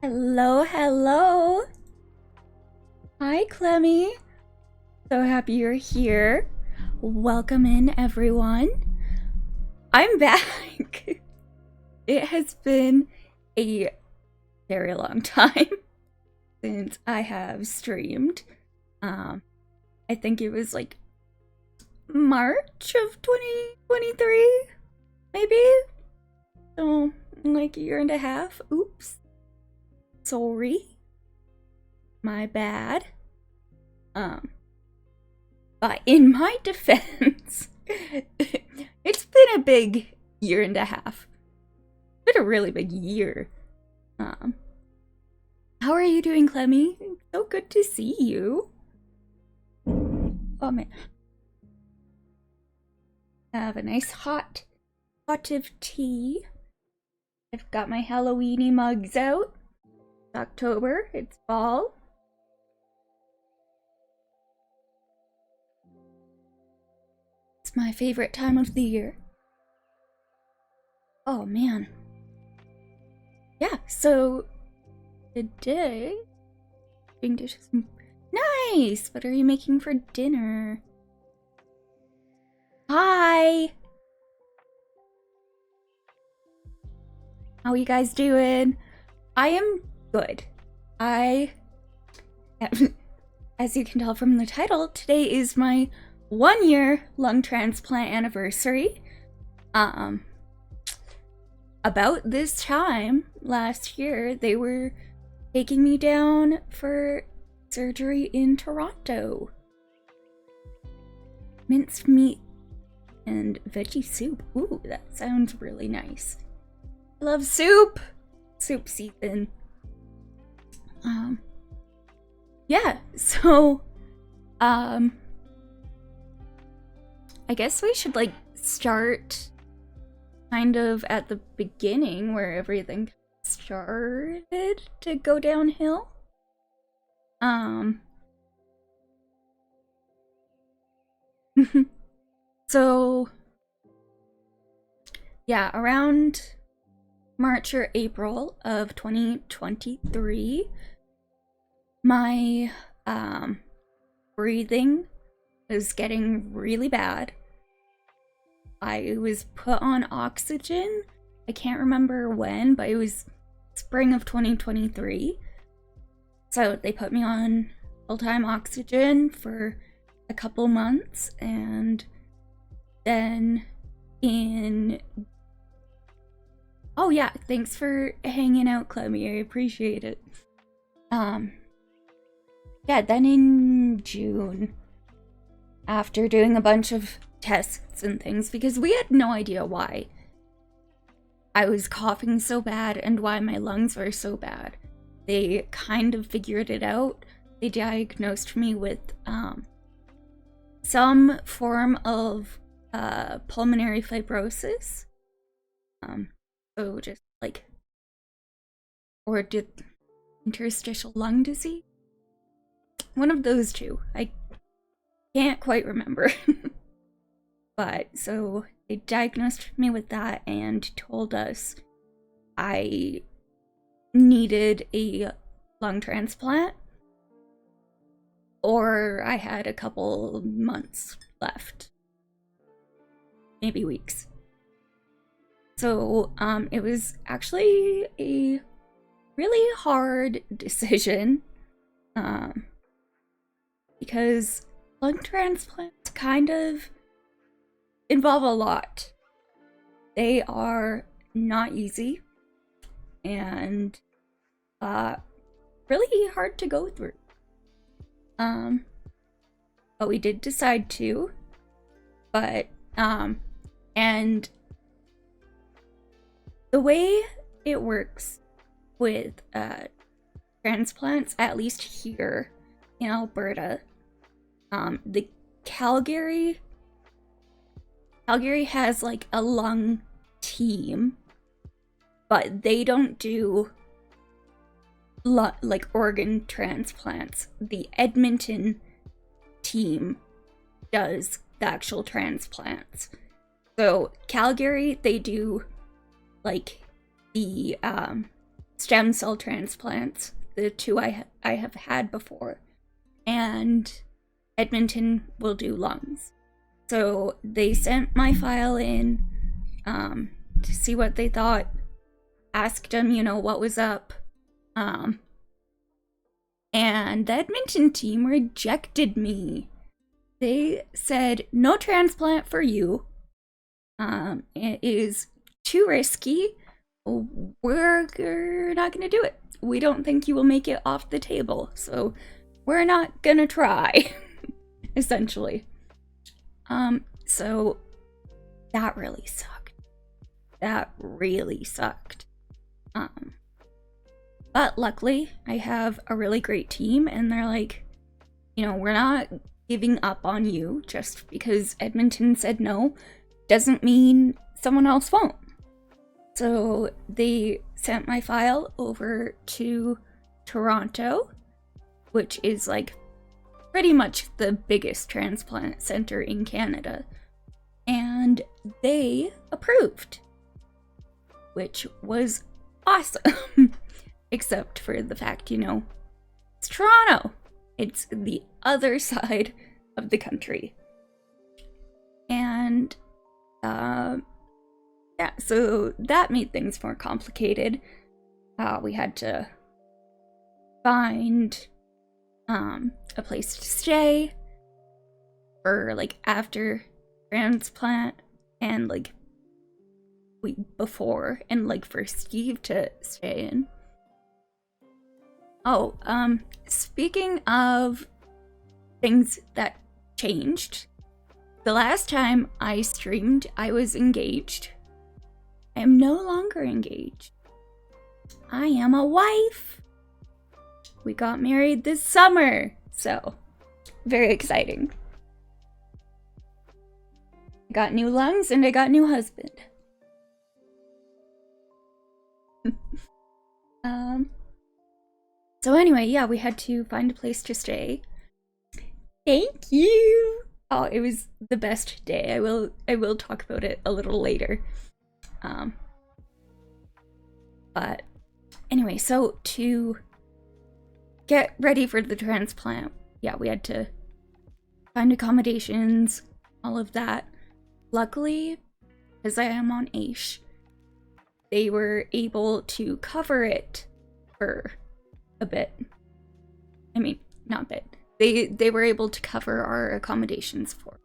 Hello, hello. Hi, Clemmy. So happy you're here. Welcome in, everyone. I'm back. It has been a very long time since I have streamed. I think it was like March of 2023, maybe? So, like a year and a half. Oops. Sorry. My bad. But in my defense, it's been a big year and a half. It's been a really big year. How are you doing, Clemmy? So good to see you. Oh man. Have a nice hot pot of tea. I've got my Halloweeny mugs out. It's October, it's fall. It's my favorite time of the year. Oh man. Yeah, so today, doing dishes. Nice! What are you making for dinner? Hi! How you guys doing? I am good. I am, as you can tell from the title, today is my 1-year lung transplant anniversary. About this time last year, they were taking me down for surgery in Toronto. Minced meat and veggie soup. Ooh, that sounds really nice. I love soup! Soup season. Yeah, so, I guess we should, like, start kind of at the beginning where everything started to go downhill. So, yeah, around March or April of 2023, my breathing was getting really bad. I was put on oxygen. I can't remember when, but it was spring of 2023. So they put me on full-time oxygen for a couple months, and then oh yeah, thanks for hanging out, Clemmy. I appreciate it. Yeah, then in June, after doing a bunch of tests and things, because we had no idea why I was coughing so bad and why my lungs were so bad. They kind of figured it out. They diagnosed me with some form of pulmonary fibrosis. So just like, or did interstitial lung disease? One of those two. I can't quite remember. But so they diagnosed me with that and told us I needed a lung transplant, or I had a couple months left, maybe weeks. So it was actually a really hard decision, because lung transplants kind of involve a lot. They are not easy and really hard to go through. But we did decide to. But and the way it works with transplants, at least here in Alberta, the Calgary has like a lung team, but they don't do like organ transplants. The Edmonton team does the actual transplants. So Calgary, they do like the stem cell transplants, the two I have had before, and Edmonton will do lungs. So they sent my file in to see what they thought, asked them, what was up. And the Edmonton team rejected me. They said, no transplant for you. It is too risky. We're not going to do it. We don't think you will make it off the table. So we're not going to try, essentially. So that really sucked. That really sucked. But luckily, I have a really great team, and they're like, we're not giving up on you just because Edmonton said no. Doesn't mean someone else won't. So they sent my file over to Toronto, which is like pretty much the biggest transplant center in Canada. And they approved, which was awesome. Except for the fact, it's Toronto. It's the other side of the country. And, yeah, so that made things more complicated. We had to find, a place to stay for, after transplant and, before, and, for Steve to stay in. Oh, speaking of things that changed, the last time I streamed, I was engaged. I am no longer engaged. I am a wife. We got married this summer, so very exciting. I got new lungs and I got new husband. So anyway, yeah, we had to find a place to stay. Thank you. Oh, it was the best day. I will talk about it a little later. But anyway, so to get ready for the transplant, yeah, we had to find accommodations, all of that. Luckily, as I am on AISH, they were able to cover it for a bit. I mean, not a bit. They were able to cover our accommodations for it.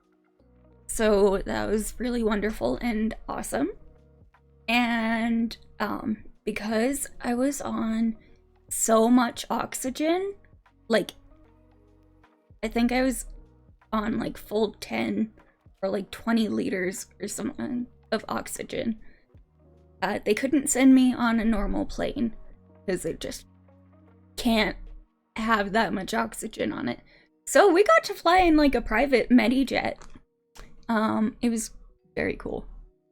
So that was really wonderful and awesome. And because I was on so much oxygen, I think I was on full 10 or 20 liters or something of oxygen. They couldn't send me on a normal plane because it just can't have that much oxygen on it. So we got to fly in a private MediJet. It was very cool.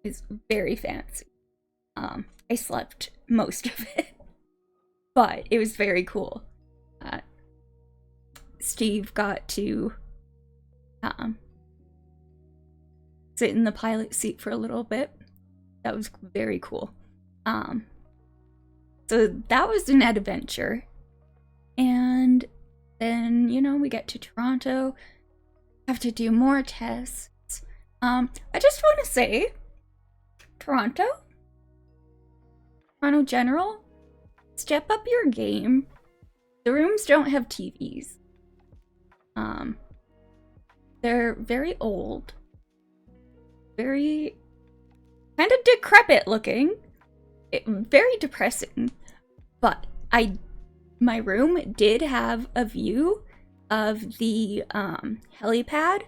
It's very fancy. I slept most of it, but it was very cool. Steve got to sit in the pilot seat for a little bit. That was very cool. So that was an adventure. And then, we get to Toronto, have to do more tests. I just want to say, Toronto General, step up your game. The rooms don't have TVs. They're very old, very kind of decrepit looking, very depressing, but my room did have a view of the helipad,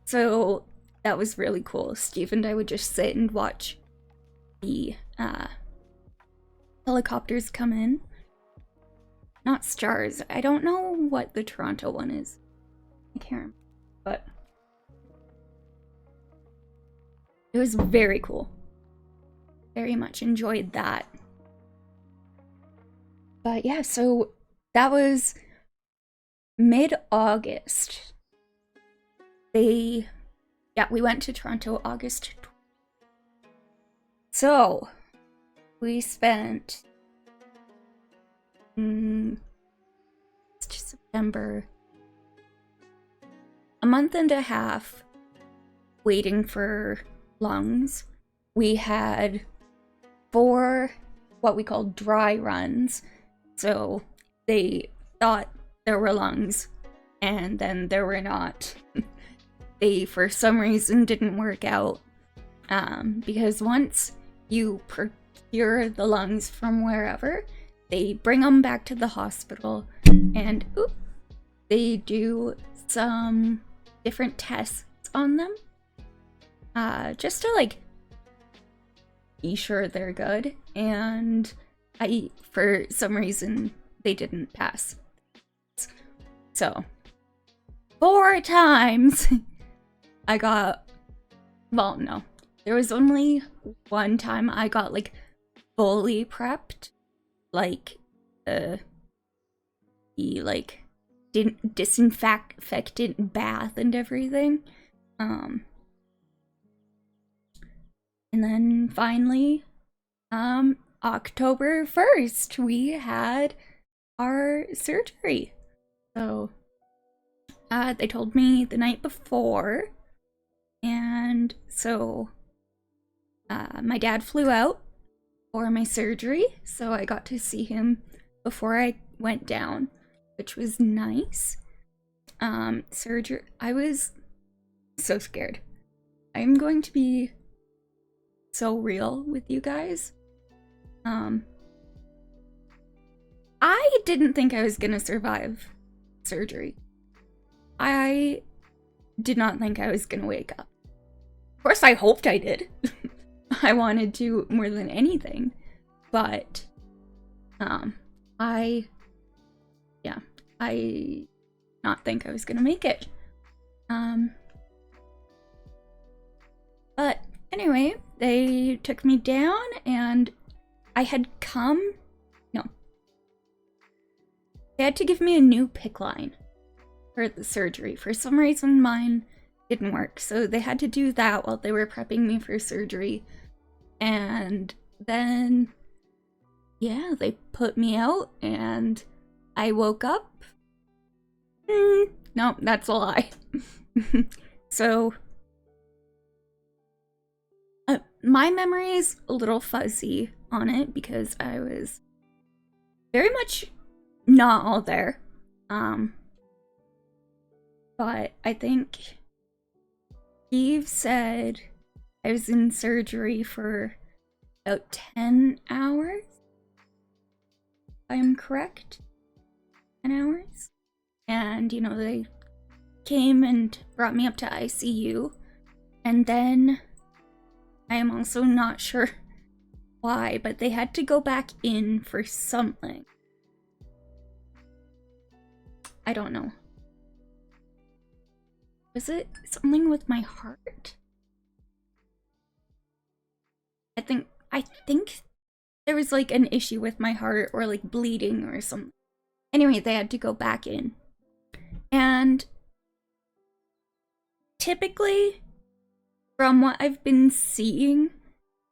so that was really cool. Steve and I would just sit and watch the helicopters come in. Not stars. I don't know what the Toronto one is. I can't remember, but it was very cool. Very much enjoyed that. But yeah, so that was mid-August. We went to Toronto August. So we spent it's just September, a month and a half waiting for lungs. We had 4 what we call dry runs. So they thought there were lungs, and then there were not. They, for some reason, didn't work out. Because once you procure the lungs from wherever, they bring them back to the hospital, and they do some different tests on them. Just to, like, be sure they're good, and for some reason, they didn't pass. So, 4 times I got, well, no. There was only one time I got, like, fully prepped. Like, the, like, disinfectant bath and everything. And then finally, October 1st, we had our surgery. So, they told me the night before, and so, my dad flew out for my surgery, so I got to see him before I went down, which was nice. Surgery, I was so scared. I'm going to be so real with you guys. I didn't think I was gonna survive surgery. I did not think I was gonna wake up. Of course, I hoped I did. I wanted to more than anything, but I not think I was gonna make it. But anyway, they took me down, and I had they had to give me a new PICC line for the surgery. For some reason, mine didn't work, so they had to do that while they were prepping me for surgery. And then, yeah, they put me out, and I woke up. No, that's a lie. So, my memory is a little fuzzy on it because I was very much not all there. But I think Steve said I was in surgery for about 10 hours. If I'm correct. 10 hours. And, you know, they came and brought me up to ICU. And then I am also not sure why, but they had to go back in for something. I don't know. Was it something with my heart? I think there was like an issue with my heart, or like bleeding or something. Anyway, they had to go back in. And typically, from what I've been seeing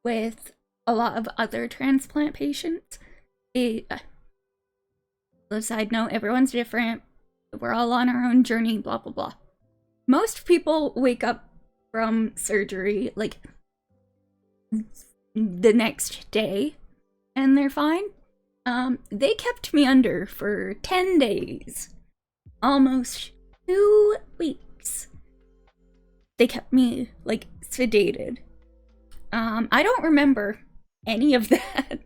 with a lot of other transplant patients, little side note, everyone's different. We're all on our own journey, blah, blah, blah. Most people wake up from surgery, like, the next day, and they're fine. They kept me under for 10 days. Almost 2 weeks. They kept me, like, sedated. I don't remember any of that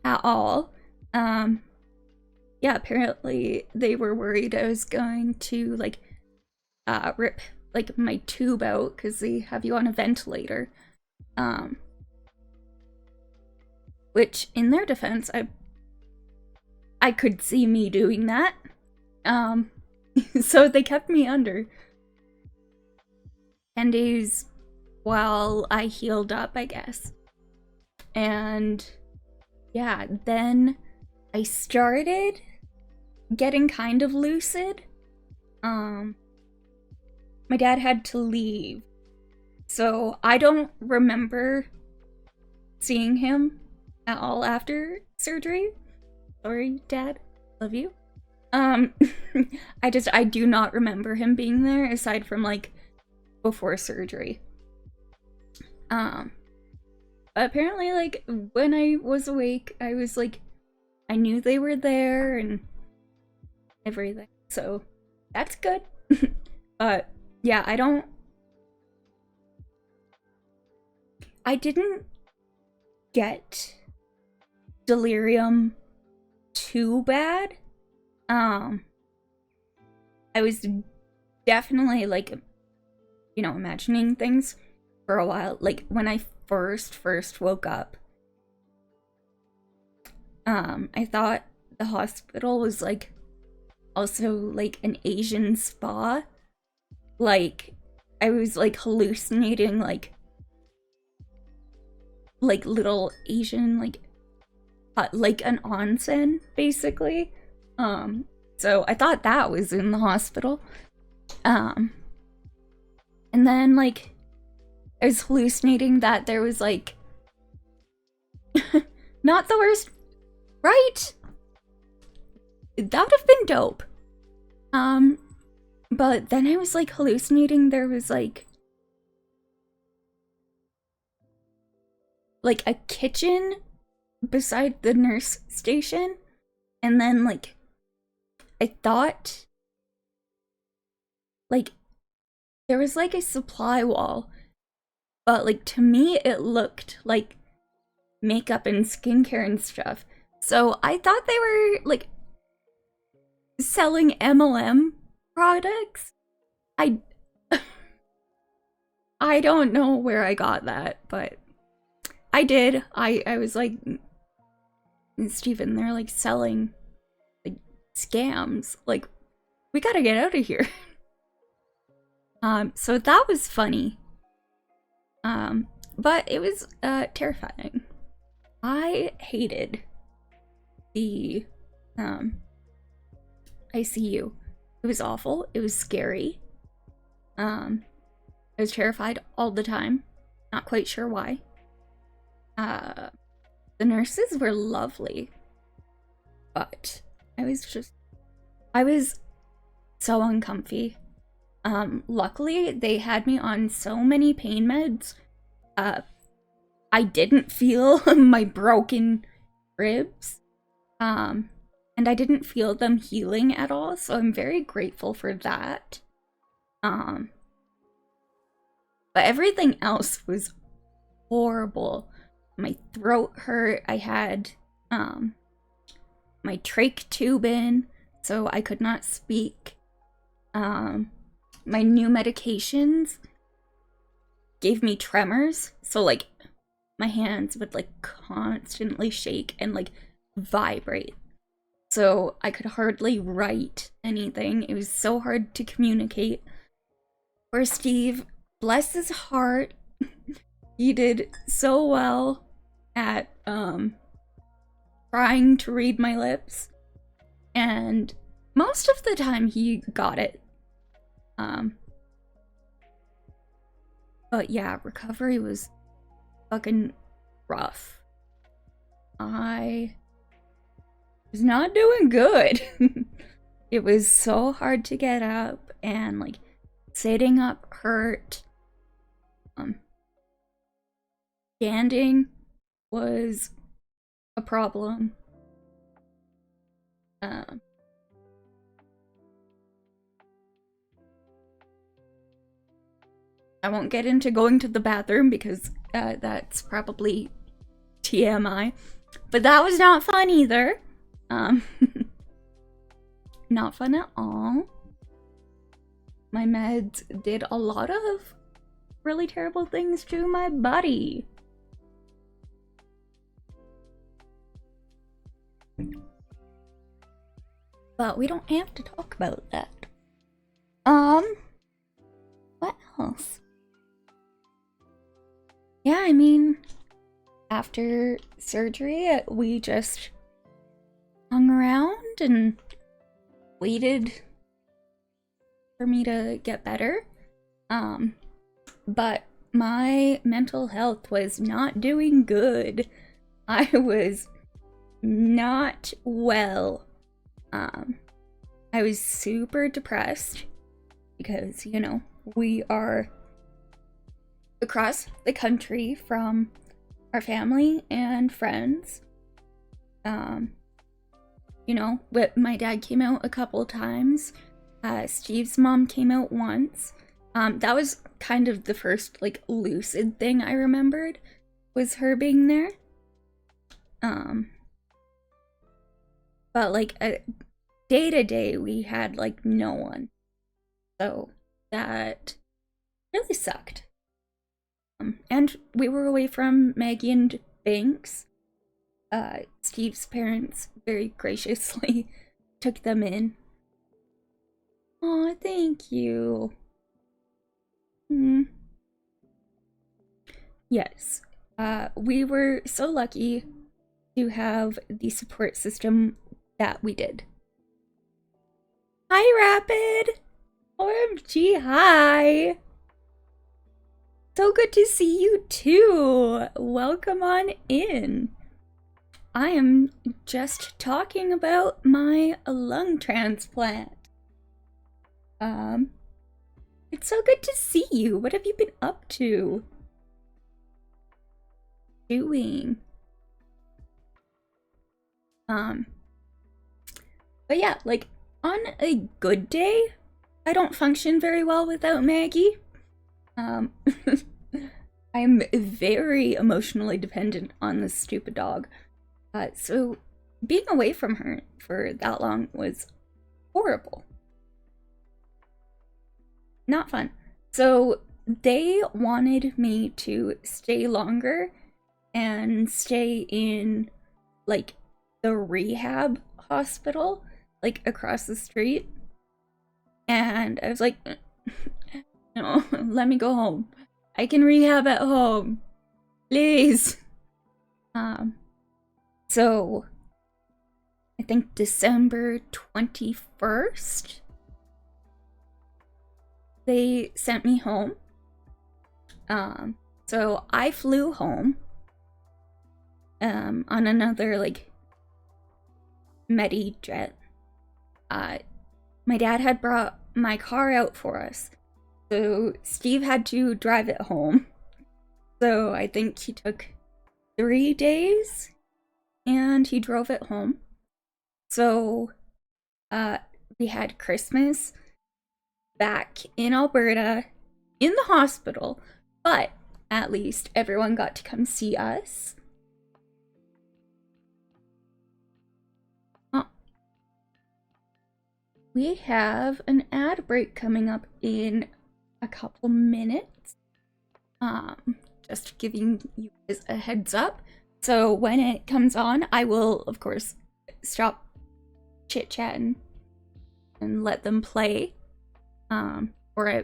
at all. Yeah, apparently they were worried I was going to, like, rip, like, my tube out because they have you on a ventilator. Which, in their defense, I could see me doing that. So they kept me under 10 days while I healed up, I guess. And yeah, then I started getting kind of lucid. My dad had to leave, so I don't remember seeing him at all after surgery. Sorry, Dad. Love you. Um, I do not remember him being there aside from like before surgery. Apparently, like, when I was awake, I was like, I knew they were there and everything. So that's good. Yeah, I didn't get delirium too bad. I was definitely like, imagining things for a while. Like when I first woke up, I thought the hospital was like also like an Asian spa. Like I was like hallucinating like little Asian like an onsen basically. So I thought that was in the hospital. And then like I was hallucinating that there was like not the worst, right? That would have been dope. But then I was like hallucinating there was like a kitchen beside the nurse station, and then like I thought like there was like a supply wall, but like to me it looked like makeup and skincare and stuff. So I thought they were like selling MLM products. I I don't know where I got that, but I did. I was like, Steven, they're like selling like scams. Like, we gotta get out of here. So that was funny. But it was terrifying. I hated the ICU. It was awful. It was scary. I was terrified all the time. Not quite sure why. The nurses were lovely, but I was so uncomfy. Luckily they had me on so many pain meds. I didn't feel my broken ribs. And I didn't feel them healing at all, so I'm very grateful for that. But everything else was horrible. My throat hurt. I had my trach tube in, so I could not speak. My new medications gave me tremors, so like my hands would like constantly shake and like vibrate. So I could hardly write anything. It was so hard to communicate. Poor Steve, bless his heart, he did so well at trying to read my lips, and most of the time he got it. But yeah, recovery was fucking rough. I was not doing good. It was so hard to get up, and like sitting up hurt. Standing was a problem. I won't get into going to the bathroom because that's probably TMI. But that was not fun either. Not fun at all. My meds did a lot of really terrible things to my body. But we don't have to talk about that. What else? Yeah, I mean, after surgery, we just hung around and waited for me to get better. But my mental health was not doing good. I was not well. I was super depressed because, you know, we are across the country from our family and friends. You know, but my dad came out a couple times. Steve's mom came out once. That was kind of the first, like, lucid thing I remembered, was her being there. But, like, day to day, we had, like, no one. So, that really sucked. And we were away from Maggie and Banks. Steve's parents very graciously took them in. Aw, thank you. Yes. We were so lucky to have the support system that we did. Hi, Rapid! OMG, hi! So good to see you too! Welcome on in. I am just talking about my lung transplant. It's so good to see you. What have you been up to? Doing? But yeah, like, on a good day, I don't function very well without Maggie. I'm very emotionally dependent on this stupid dog. So being away from her for that long was horrible. Not fun. So they wanted me to stay longer and stay in, like, the rehab hospital, like, across the street. And I was like, no, let me go home. I can rehab at home. Please. So I think December 21st, they sent me home. So I flew home on another, like, Medi-jet. My dad had brought my car out for us, so Steve had to drive it home. So I think he took 3 days and he drove it home. So we had Christmas back in Alberta in the hospital, but at least everyone got to come see us. We have an ad break coming up in a couple minutes. Just giving you guys a heads up. So when it comes on, I will, of course, stop chit-chatting and let them play. Or I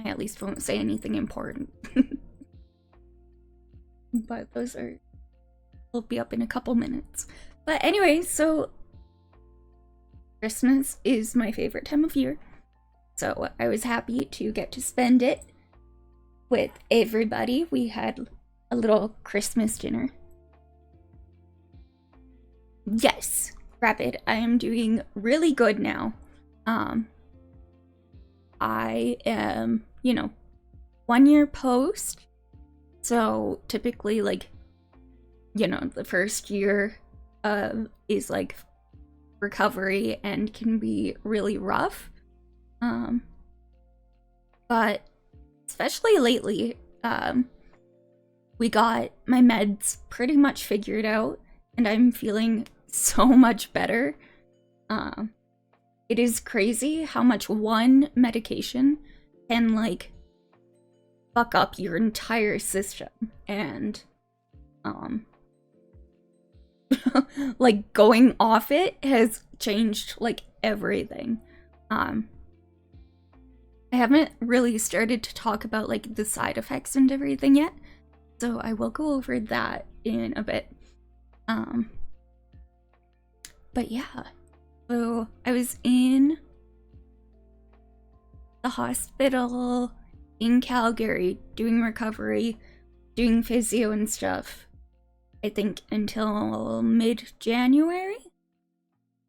at least won't say anything important. But those will be up in a couple minutes. But anyway, so Christmas is my favorite time of year. So I was happy to get to spend it with everybody. We had a little Christmas dinner. Yes, Rapid, I am doing really good now. I am, you know, 1 year post. So typically, like, you know, the first year is like recovery and can be really rough. But especially lately, we got my meds pretty much figured out and I'm feeling so much better. It is crazy how much one medication can, like, fuck up your entire system. And like, going off it has changed, like, everything. I haven't really started to talk about, like, the side effects and everything yet, so I will go over that in a bit. But yeah, so I was in the hospital in Calgary doing recovery, doing physio and stuff I think, until mid-January.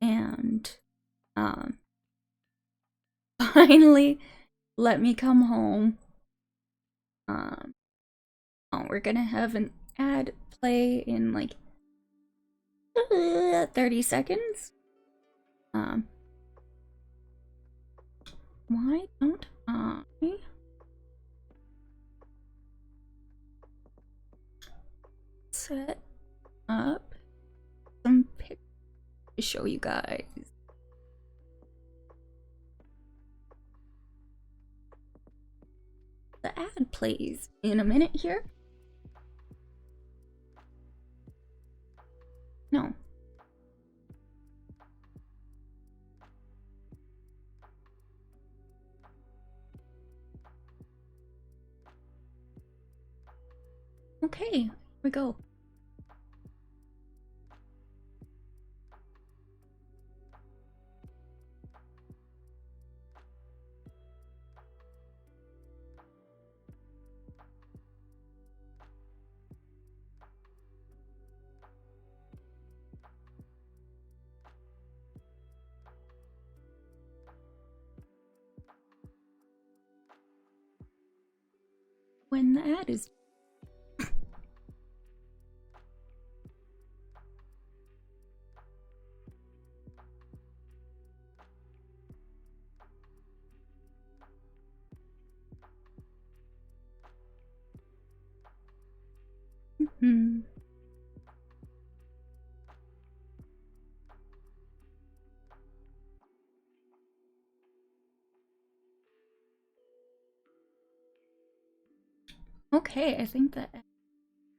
And, finally let me come home. Oh, we're gonna have an ad play in like 30 seconds. Why don't I set up some pictures to show you guys? The ad plays in a minute here. No. Okay, here we go. When the ad is okay, I think that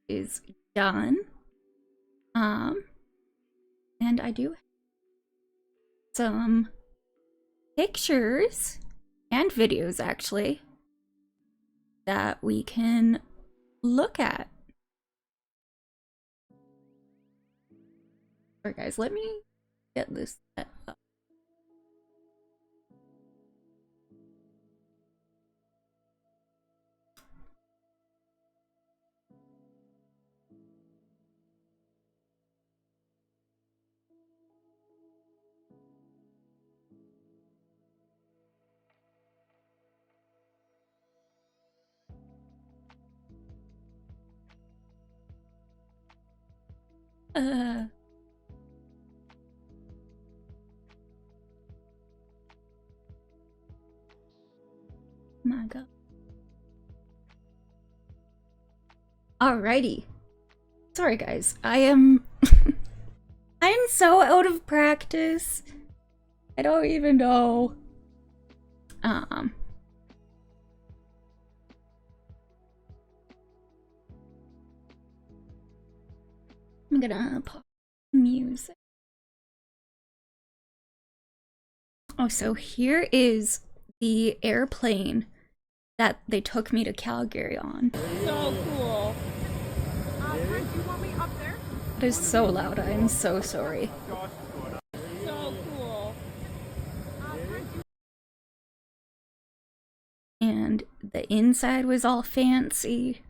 is done. And I do have some pictures and videos actually that we can look at. Alright guys, let me get this set up. My god. Alrighty. Sorry guys, I am so out of practice. I don't even know. I'm gonna pop music. Oh, so here is the airplane that they took me to Calgary on. So cool. Brent, do you want me up there? It is so loud, I am so sorry. So cool. And the inside was all fancy.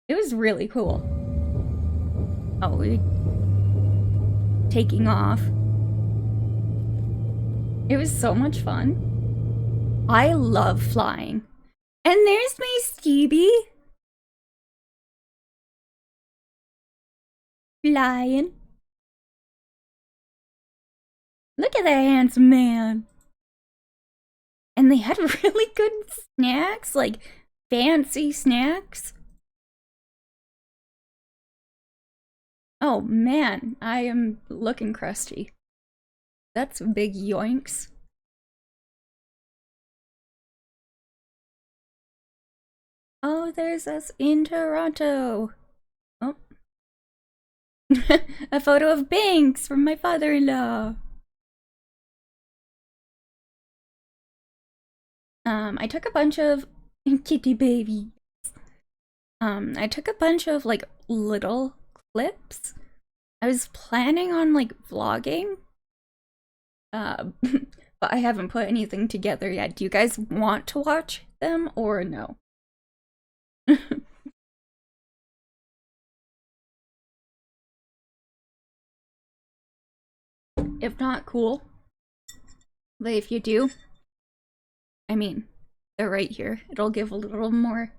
It was really cool. Oh, we taking off. It was so much fun. I love flying. And there's my Stevie. Flying. Look at that handsome man. And they had really good snacks, like fancy snacks. Oh man, I am looking crusty. That's big yoinks. Oh, there's us in Toronto. Oh. A photo of Banks from my father-in-law. I took a bunch of kitty babies. I took a bunch of like little clips. I was planning on like vlogging. But I haven't put anything together yet. Do you guys want to watch them or no? If not, cool. But if you do, I mean, they're right here. It'll give a little more.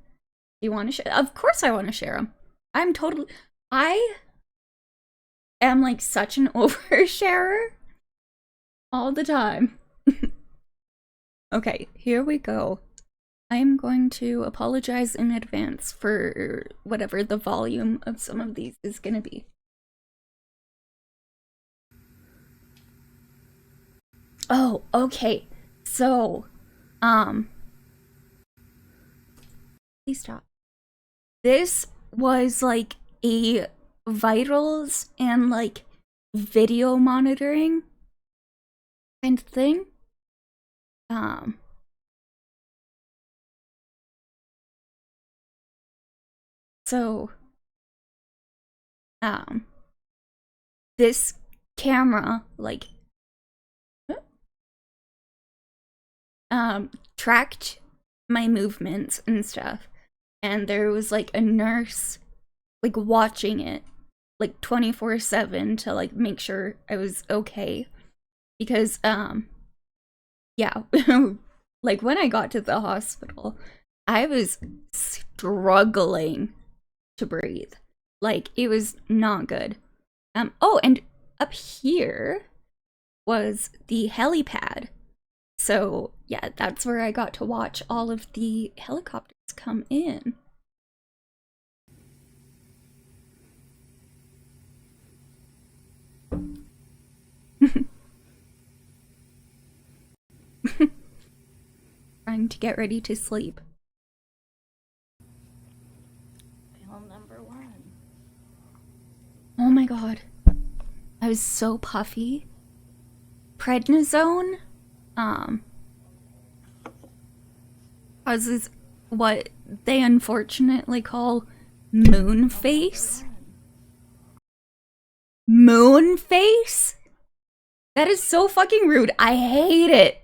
Do you want to share? Of course I want to share them. I am like such an oversharer all the time. Okay, here we go. I'm going to apologize in advance for whatever the volume of some of these is gonna be. Oh, okay. So, please stop. This was like a vitals and like video monitoring kind of thing. So, this camera, like, tracked my movements and stuff. And there was like a nurse, like, watching it, like, 24/7 to, like, make sure I was okay. Because, yeah, like, when I got to the hospital, I was struggling to breathe. Like, it was not good. Oh, and up here was the helipad. So, yeah, that's where I got to watch all of the helicopters come in. Trying to get ready to sleep. Film number 1. Oh my god. I was so puffy. Prednisone, causes what they unfortunately call moon face. Moon face? That is so fucking rude. I hate it.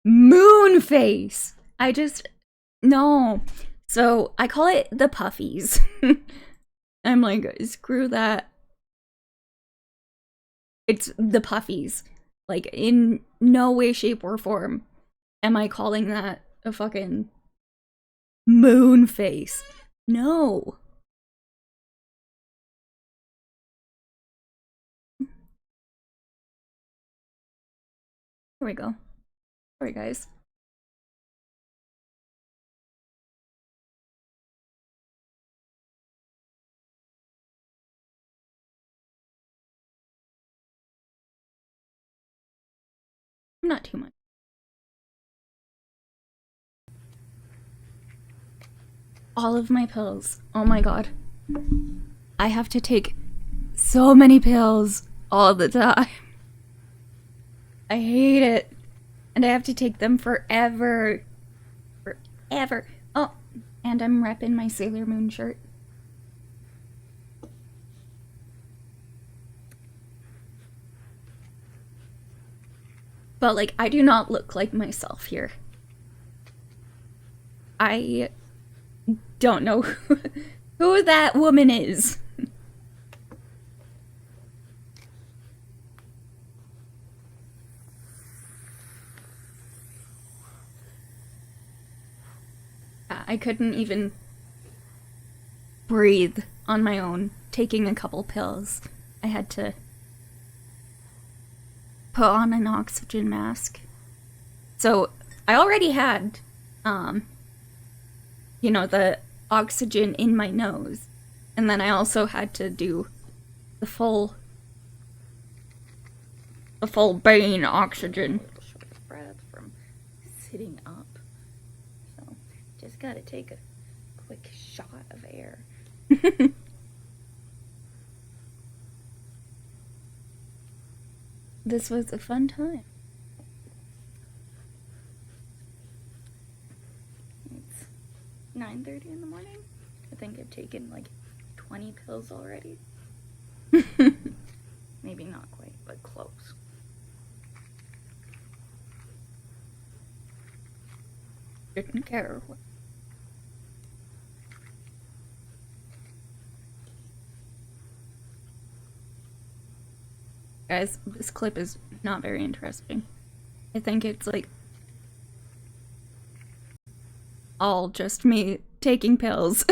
Moon face. No. So I call it the puffies. I'm like, screw that. It's the puffies. Like, in no way, shape, or form am I calling that a fucking moon face. No. Here we go. Sorry, guys. Not too much. All of my pills. Oh my god. I have to take so many pills all the time. I hate it. And I have to take them forever. Forever. Oh, and I'm repping my Sailor Moon shirt. But, like, I do not look like myself here. I don't know who that woman is. I couldn't even breathe on my own, taking a couple pills. I had to put on an oxygen mask. So I already had, you know, the oxygen in my nose. And then I also had to do the full vein oxygen. Short of breath from sitting up. So, just gotta take a quick shot of air. This was a fun time. It's 9:30 in the morning. I think I've taken like 20 pills already. Maybe not quite, but close. Didn't care. Guys, this clip is not very interesting. I think it's like all just me taking pills.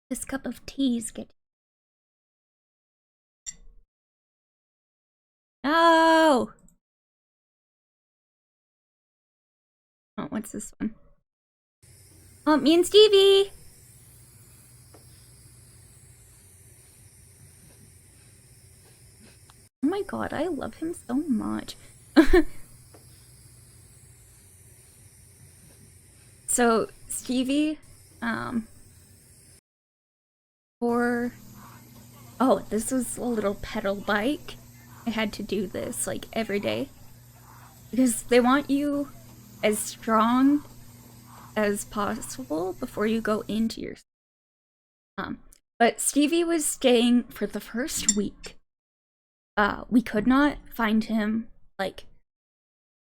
This cup of tea is getting. Oh! Oh, what's this one? Oh, me and Stevie! Oh my god, I love him so much. So, Stevie, for... Oh, this was a little pedal bike. I had to do this, like, every day. Because they want you as strong as possible before you go into your... But Stevie was staying for the first week. We could not find him, like,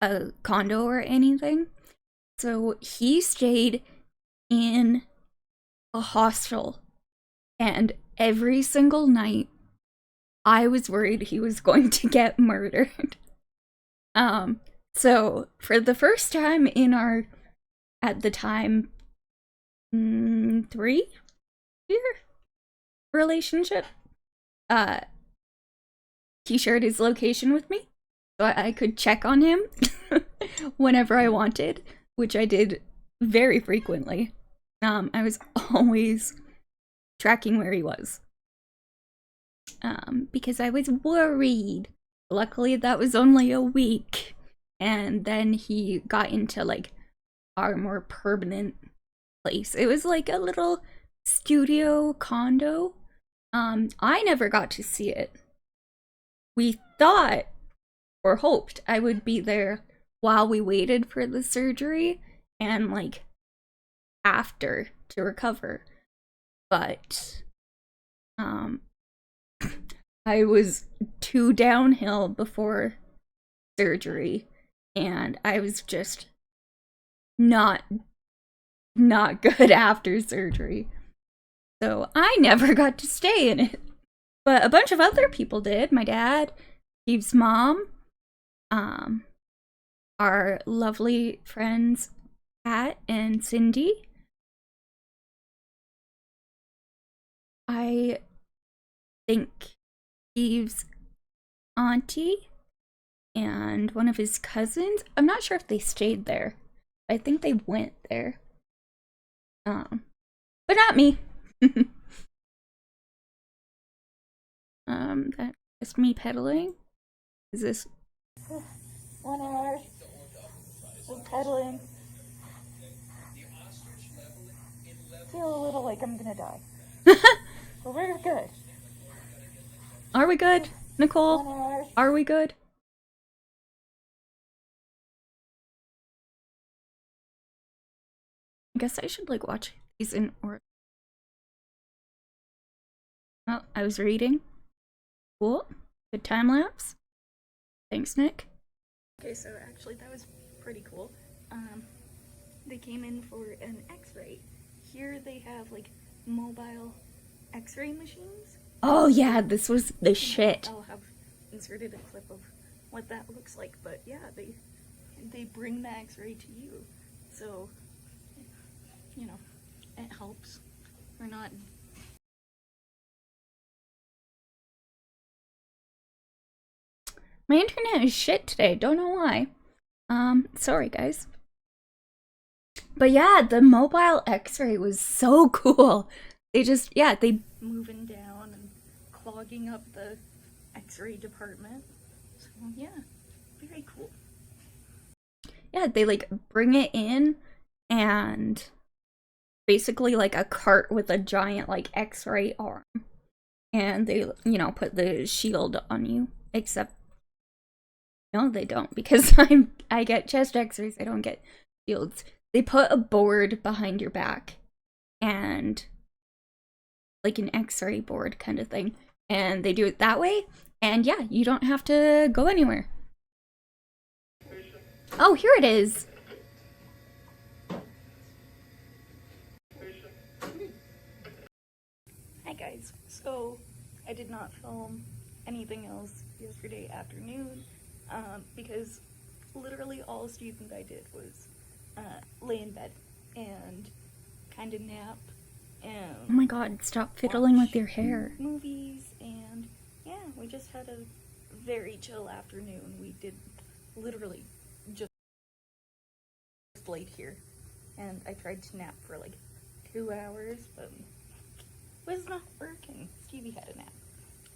a condo or anything. So he stayed in a hostel. And every single night, I was worried he was going to get murdered. So for the first time in our, at the time, 3-year relationship, he shared his location with me, so I could check on him whenever I wanted, which I did very frequently. I was always tracking where he was, because I was worried. Luckily, that was only a week, and then he got into, like, our more permanent place. It was like a little studio condo. I never got to see it. We thought or hoped I would be there while we waited for the surgery and, like, after to recover. But I was too downhill before surgery, and I was just not good after surgery. So I never got to stay in it. But a bunch of other people did. My dad, Steve's mom, our lovely friends Pat and Cindy. I think Steve's auntie and one of his cousins. I'm not sure if they stayed there. I think they went there. But not me. That's just me pedaling. Is this 1 hour? We're pedaling. Feel a little like I'm gonna die. But we're good. Are we good, Nicole? 1 hour. Are we good? I guess I should, like, watch these in order. Oh, I was reading. Cool. Good time lapse. Thanks, Nick. Okay, so actually that was pretty cool. They came in for an x-ray. Here they have, like, mobile x-ray machines. Oh yeah, this was the shit. I'll have inserted a clip of what that looks like, but yeah, they bring the x-ray to you. So, you know, it helps. We're not... My internet is shit today, don't know why. Sorry guys. But yeah, the mobile x-ray was so cool. They just, yeah, they... moving down and clogging up the x-ray department. So yeah, very cool. Yeah, they, like, bring it in and basically like a cart with a giant, like, x-ray arm. And they, you know, put the shield on you. Except, no, they don't, because I get chest x-rays, I don't get shields. They put a board behind your back and, like, an x-ray board kind of thing. And they do it that way. And yeah, you don't have to go anywhere. Oh, here it is. guys, so I did not film anything else yesterday afternoon because literally all Steve and I did was lay in bed and kind of nap and Oh my god, stop fiddling with your hair. movies, and yeah, we just had a very chill afternoon. We did literally just laid here, and I tried to nap for like 2 hours, but it was not working. Stevie had a nap.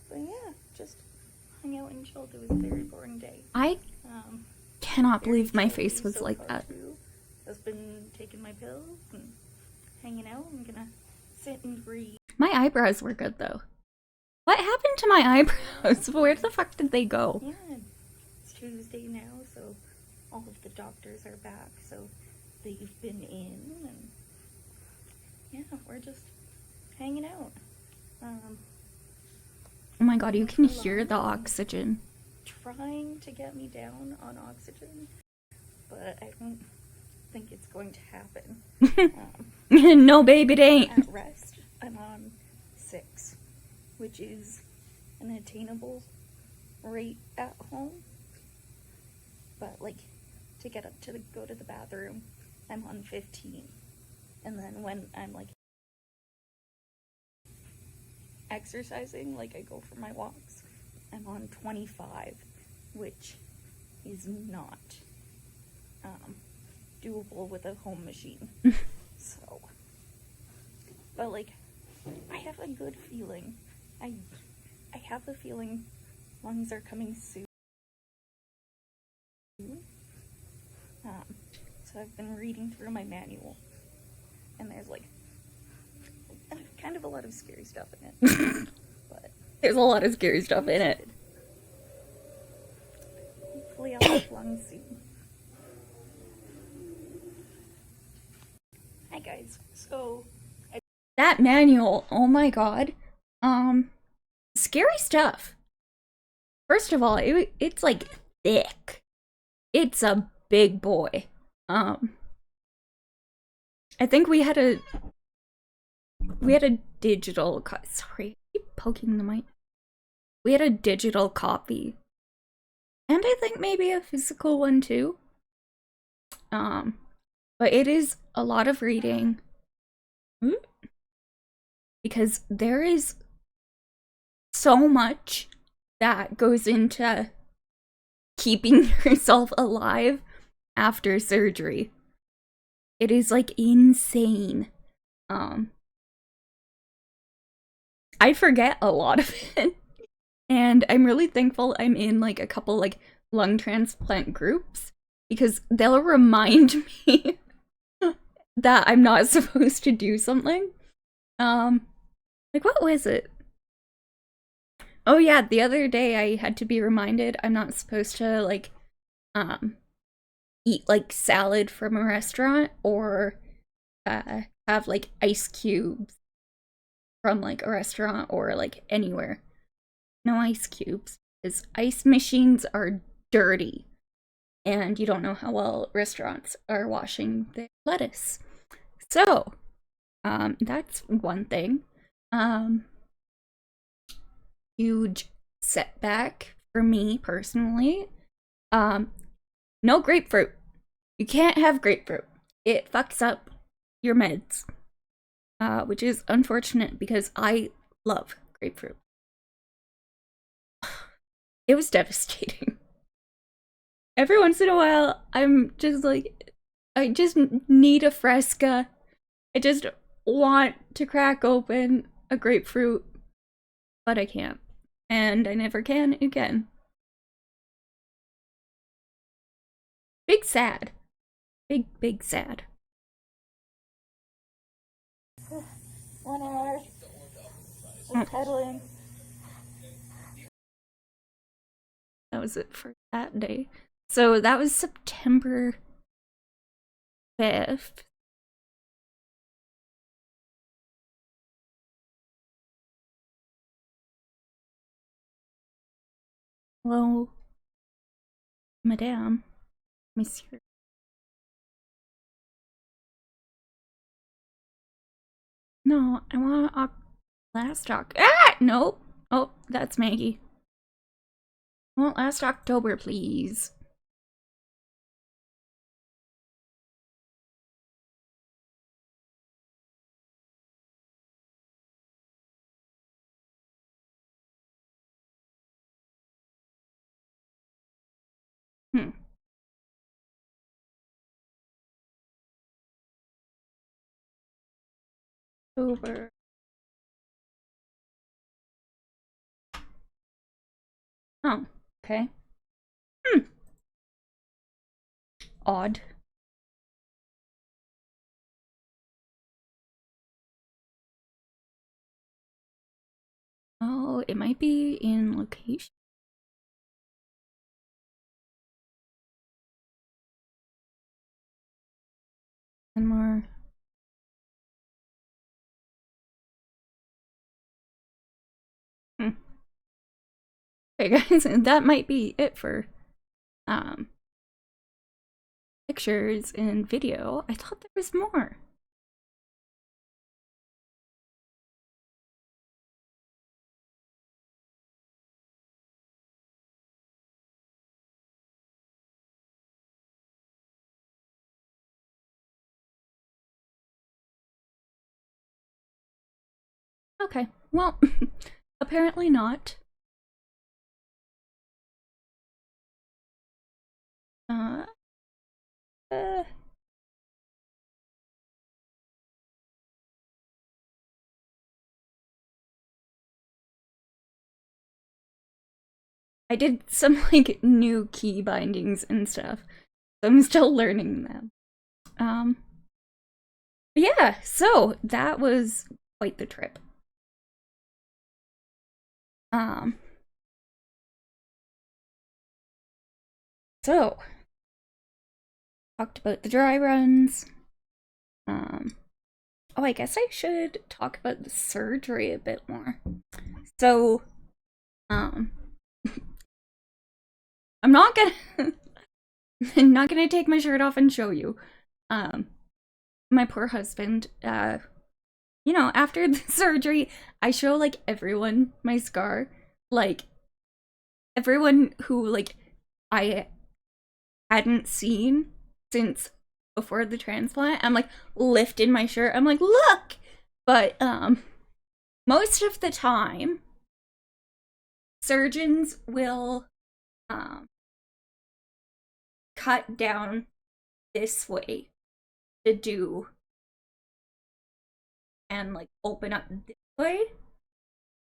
But yeah, just hung out and chilled. It was a very boring day. I cannot Very believe my chill face was so like far, that. too. Just been taking my pills and hanging out. I'm gonna sit and read. My eyebrows were good though. What happened to my eyebrows? Where the fuck did they go? Yeah, it's Tuesday now, so all of the doctors are back, so they've been in, and yeah, we're just hanging out. Oh my god, you can hear the oxygen. Trying to get me down on oxygen, but I don't think it's going to happen. No, baby, it ain't. At rest, I'm on 6, which is an attainable rate at home. But like, to get up to go to the bathroom, I'm on 15, and then when I'm like exercising, like I go for my walks, I'm on 25, which is not doable with a home machine. So, but like, I have a good feeling. I have a feeling lungs are coming soon. So I've been reading through my manual, and there's like kind of a lot of scary stuff in it. But There's a lot of scary stuff in it. hopefully I'll have lungs soon. Hi guys, so That manual, oh my god. Scary stuff. First of all, it's like thick. It's a big boy. I think we had a digital sorry, I keep poking the mic. We had a digital copy. And I think maybe a physical one too. But it is a lot of reading. Because there is so much that goes into keeping yourself alive after surgery. It is like insane. I forget a lot of it. And I'm really thankful I'm in like a couple like lung transplant groups because they'll remind me that I'm not supposed to do something. Like what was it? Oh yeah, the other day I had to be reminded I'm not supposed to like eat like salad from a restaurant or have like ice cubes from like a restaurant or like anywhere. No ice cubes because ice machines are dirty and you don't know how well restaurants are washing their lettuce. So, that's one thing. Huge setback for me personally. No grapefruit. You can't have grapefruit. It fucks up your meds. Which is unfortunate because I love grapefruit. It was devastating. Every once in a while, I'm just like, I just need a Fresca. I just want to crack open a grapefruit, but I can't. And I never can again. Big sad. Big sad. 1 hour of pedaling. That was it for that day. So that was September 5th. Hello, Madame, Monsieur. No, I want Last Ah! Nope. Oh, that's Maggie. Well, last October, please. Hmm. October. Oh, okay. Hmm. Odd. Oh, it might be in location. And more. Hmm. Okay, guys, that might be it for um pictures and video. I thought there was more. Okay, well, apparently not. Uh, uh, I did some like new key bindings and stuff. So I'm still learning them. Um, yeah, so that was quite the trip. Um, so talked about the dry runs. Um, oh, I guess I should talk about the surgery a bit more. So, um, I'm not gonna not gonna take my shirt off and show you. Um, my poor husband. You know, after the surgery, I show like everyone my scar, like everyone who like I hadn't seen since before the transplant. I'm like lifting my shirt. I'm like, look, but most of the time, surgeons will um cut down this way to do and like open up this way.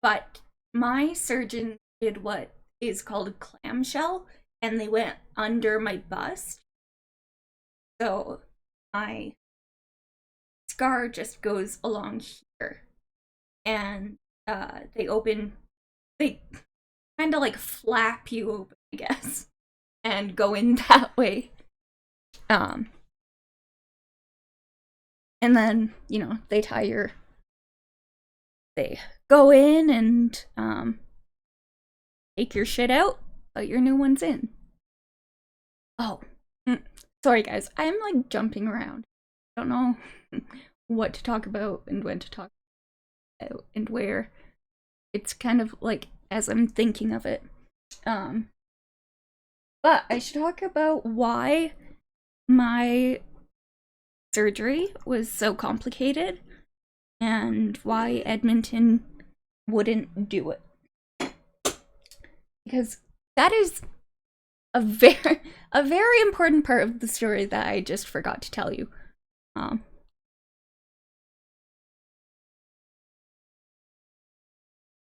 But my surgeon did what is called a clamshell, and they went under my bust. So my scar just goes along here. And they kind of like flap you open, I guess, and go in that way. Um, and then, you know, they go in and take your shit out, put your new ones in. Oh, sorry guys, I'm like jumping around. I don't know what to talk about and when to talk about and where. It's kind of like as I'm thinking of it. Um, but I should talk about why my surgery was so complicated and why Edmonton wouldn't do it. Because that is a very important part of the story that I just forgot to tell you. Um,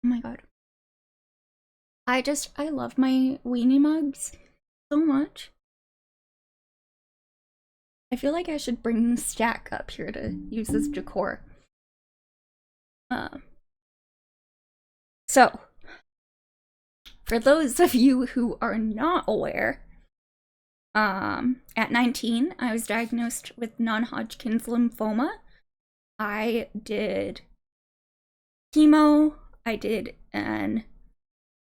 oh my god. I love my weenie mugs so much. I feel like I should bring the stack up here to use as decor. Uh, so, for those of you who are not aware, at 19, I was diagnosed with non-Hodgkin's lymphoma. I did chemo, I did an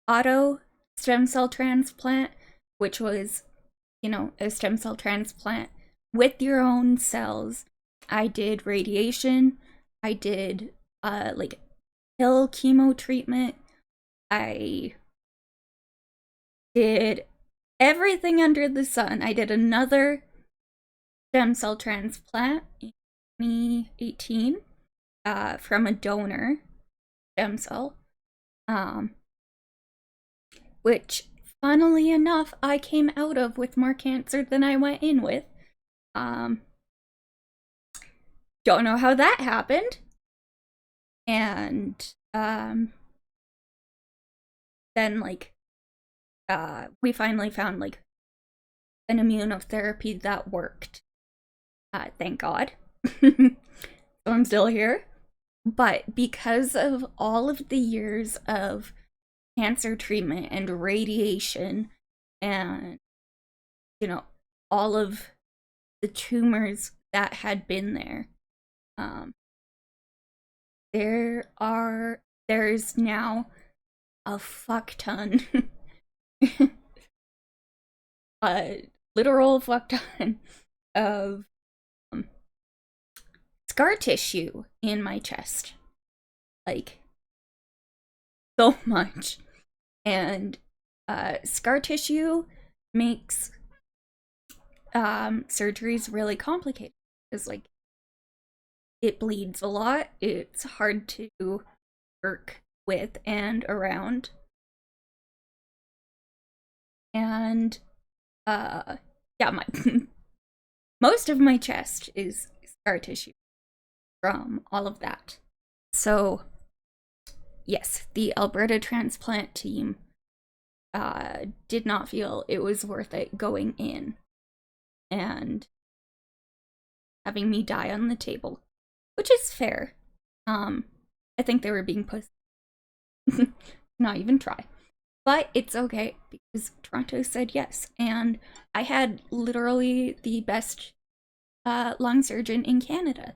auto stem cell transplant, which was, you know, a stem cell transplant with your own cells. I did radiation. I did like pill chemo treatment. I did everything under the sun. I did another stem cell transplant in 2018 from a donor stem cell, which, funnily enough, I came out of with more cancer than I went in with. Don't know how that happened. And then we finally found an immunotherapy that worked. Thank God. So I'm still here. But because of all of the years of cancer treatment and radiation and, all of the tumors that had been there, there's now a fuck ton, a literal fuck ton of scar tissue in my chest. So much. And scar tissue makes surgeries really complicated because it bleeds a lot. It's hard to work with and around. And my most of my chest is scar tissue from all of that. So yes, the Alberta transplant team did not feel it was worth it going in and having me die on the table, which is fair. I think they were being pushed. Not even try. But it's okay because Toronto said yes, and I had literally the best lung surgeon in Canada.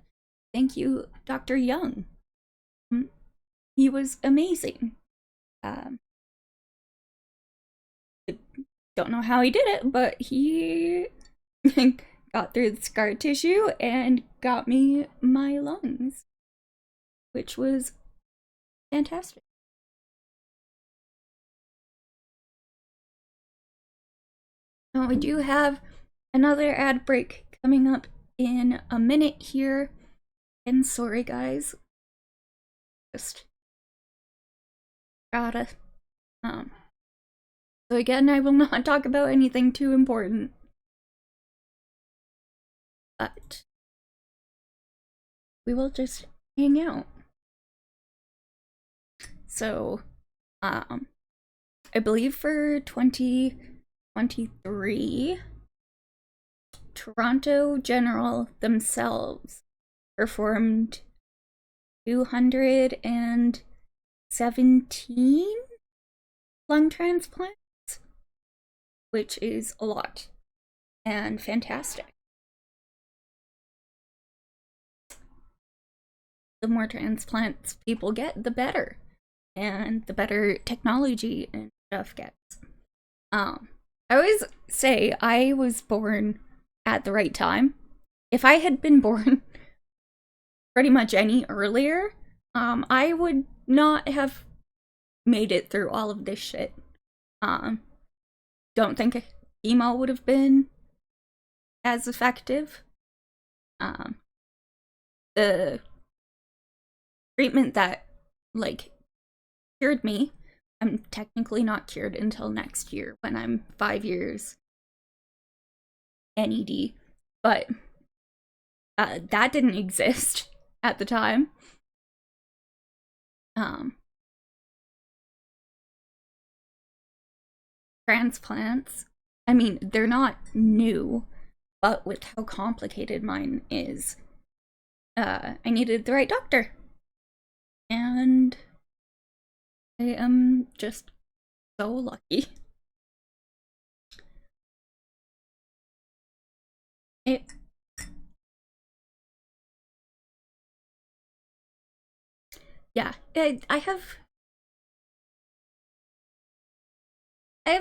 Thank you, Dr. Young. He was amazing. Don't know how he did it, but he got through the scar tissue and got me my lungs, which was fantastic. Now, we do have another ad break coming up in a minute here. And sorry, guys. Just gotta. So again, I will not talk about anything too important. But we will just hang out. So, I believe for 2023, Toronto General themselves performed 217 lung transplants, which is a lot and fantastic. The more transplants people get, the better, and the better technology and stuff gets. I always say I was born at the right time. If I had been born pretty much any earlier, I would not have made it through all of this shit. Don't think chemo would have been as effective. The treatment that cured me, I'm technically not cured until next year when I'm 5 years NED, but that didn't exist at the time. Transplants, I mean, they're not new, but with how complicated mine is, I needed the right doctor. And I am just so lucky. Yeah, I have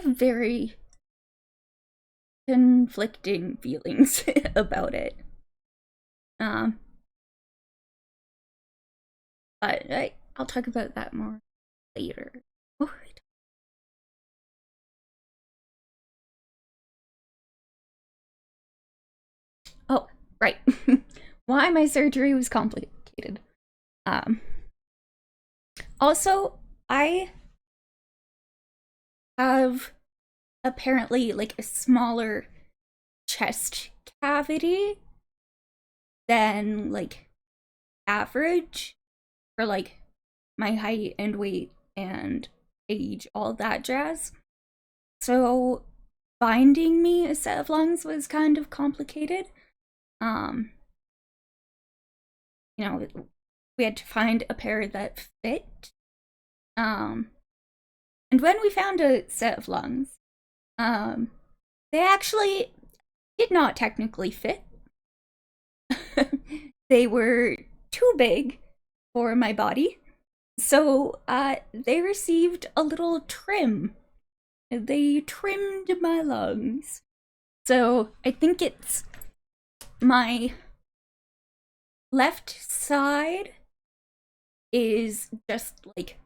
very conflicting feelings about it. But I'll talk about that more later. Oh, oh right. Why my surgery was complicated. Um, Also, I have apparently like a smaller chest cavity than like average for like my height and weight and age, all that jazz. So finding me a set of lungs was kind of complicated. Um, you know, we had to find a pair that fit. Um, and when we found a set of lungs, um, they actually did not technically fit. They were too big for my body. So they received a little trim. They trimmed my lungs. So I think it's my left side is just like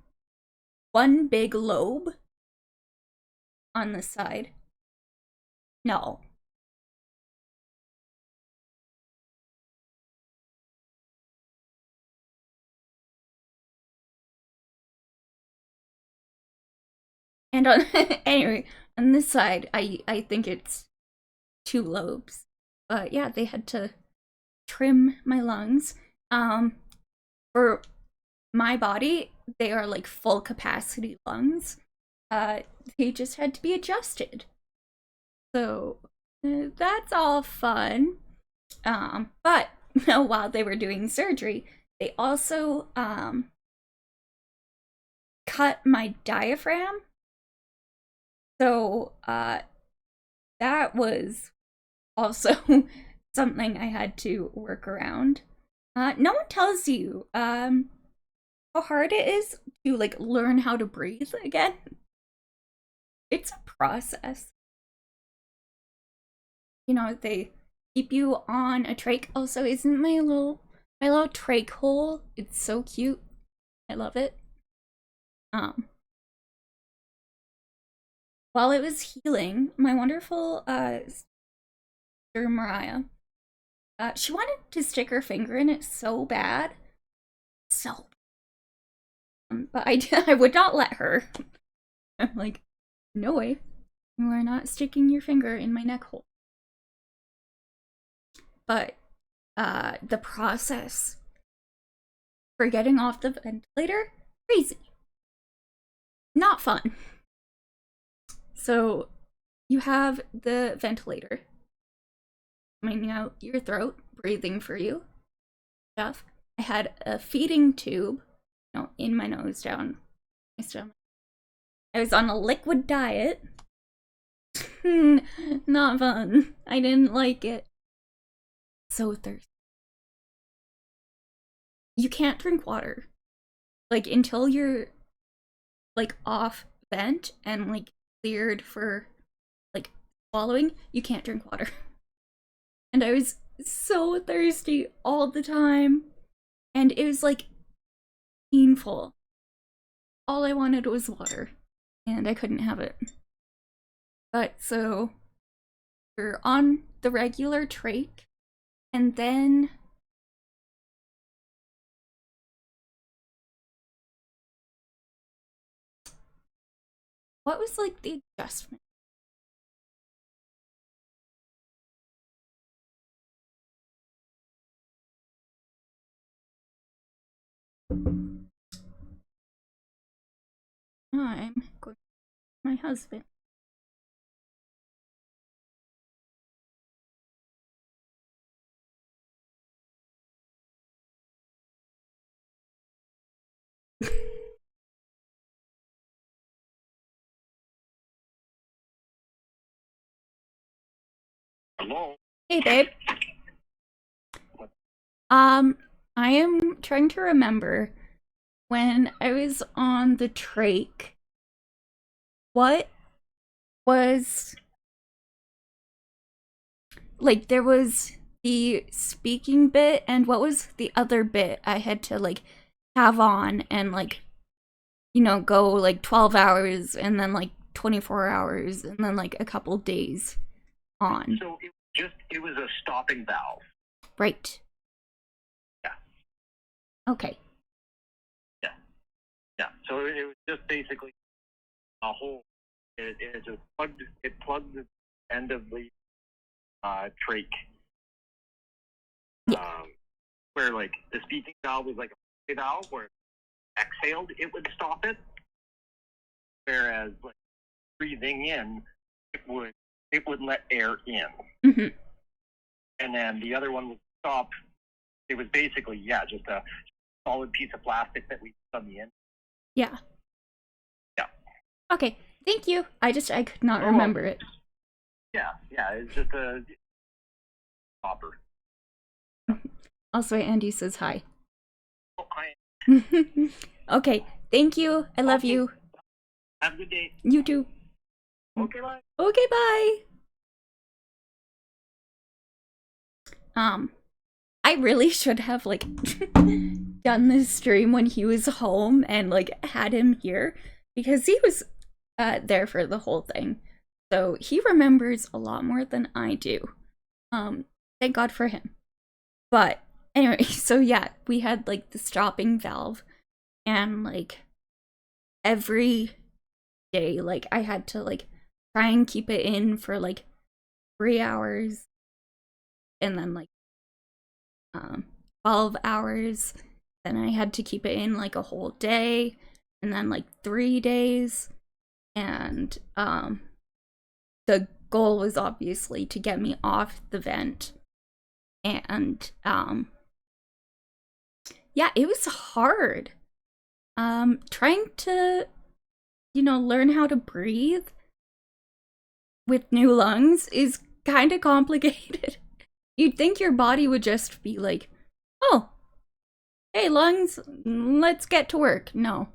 one big lobe on the side. No. And on anyway, on this side, I think it's two lobes. But yeah, they had to trim my lungs. For my body, they are like full capacity lungs. Uh, they just had to be adjusted. So that's all fun. But while they were doing surgery, they also cut my diaphragm. So that was also something I had to work around. No one tells you how hard it is to like learn how to breathe again. It's a process. They keep you on a trach. Also, isn't my little trach hole? It's so cute. I love it. Um, while it was healing, my wonderful sister Mariah, she wanted to stick her finger in it so bad, so. But I would not let her. I'm like, no way, you are not sticking your finger in my neck hole. But the process for getting off the ventilator, crazy, not fun. So you have the ventilator coming out your throat, breathing for you, stuff. I had a feeding tube, in my nose, down my stomach. I was on a liquid diet. Not fun. I didn't like it. So thirsty. You can't drink water. Like, until you're, like, off vent and, like, cleared for, like, swallowing, you can't drink water. And I was so thirsty all the time. And it was, like, painful. All I wanted was water. And I couldn't have it. But, so, we're on the regular trach. And then what was like the adjustment? I'm going to my husband. Hello. Hey, babe. I am trying to remember when I was on the trach. What was like? There was the speaking bit, and what was the other bit I had to like have on and like, go like 12 hours and then like 24 hours and then like a couple days on. So it was a stopping valve. Right. Yeah. Okay. Yeah. Yeah. So it was just basically a hole. It just plugged the end of the trach. Yeah. Where like the speaking valve was like a valve where exhaled it would stop it. Whereas like breathing in, it would let air in. Mm-hmm. And then the other one would stop. It was basically, just a solid piece of plastic that we put on the end. Yeah. Yeah. Okay. Thank you. I could not remember it. Yeah. It's just a stopper. Also, Andy says hi. Oh, hi. Okay. Thank you. I love you. Have a good day. You too. Okay, bye. Okay, bye. I really should have like done this stream when he was home and like had him here because he was there for the whole thing. So he remembers a lot more than I do. Thank God for him. But anyway, so yeah, we had like the stopping valve and like every day like I had to like try and keep it in for like 3 hours and then like 12 hours. Then I had to keep it in like a whole day and then like 3 days. And the goal was obviously to get me off the vent. And yeah, it was hard. Trying to, learn how to breathe with new lungs is kind of complicated. You'd think your body would just be like, oh, hey, lungs, let's get to work. No.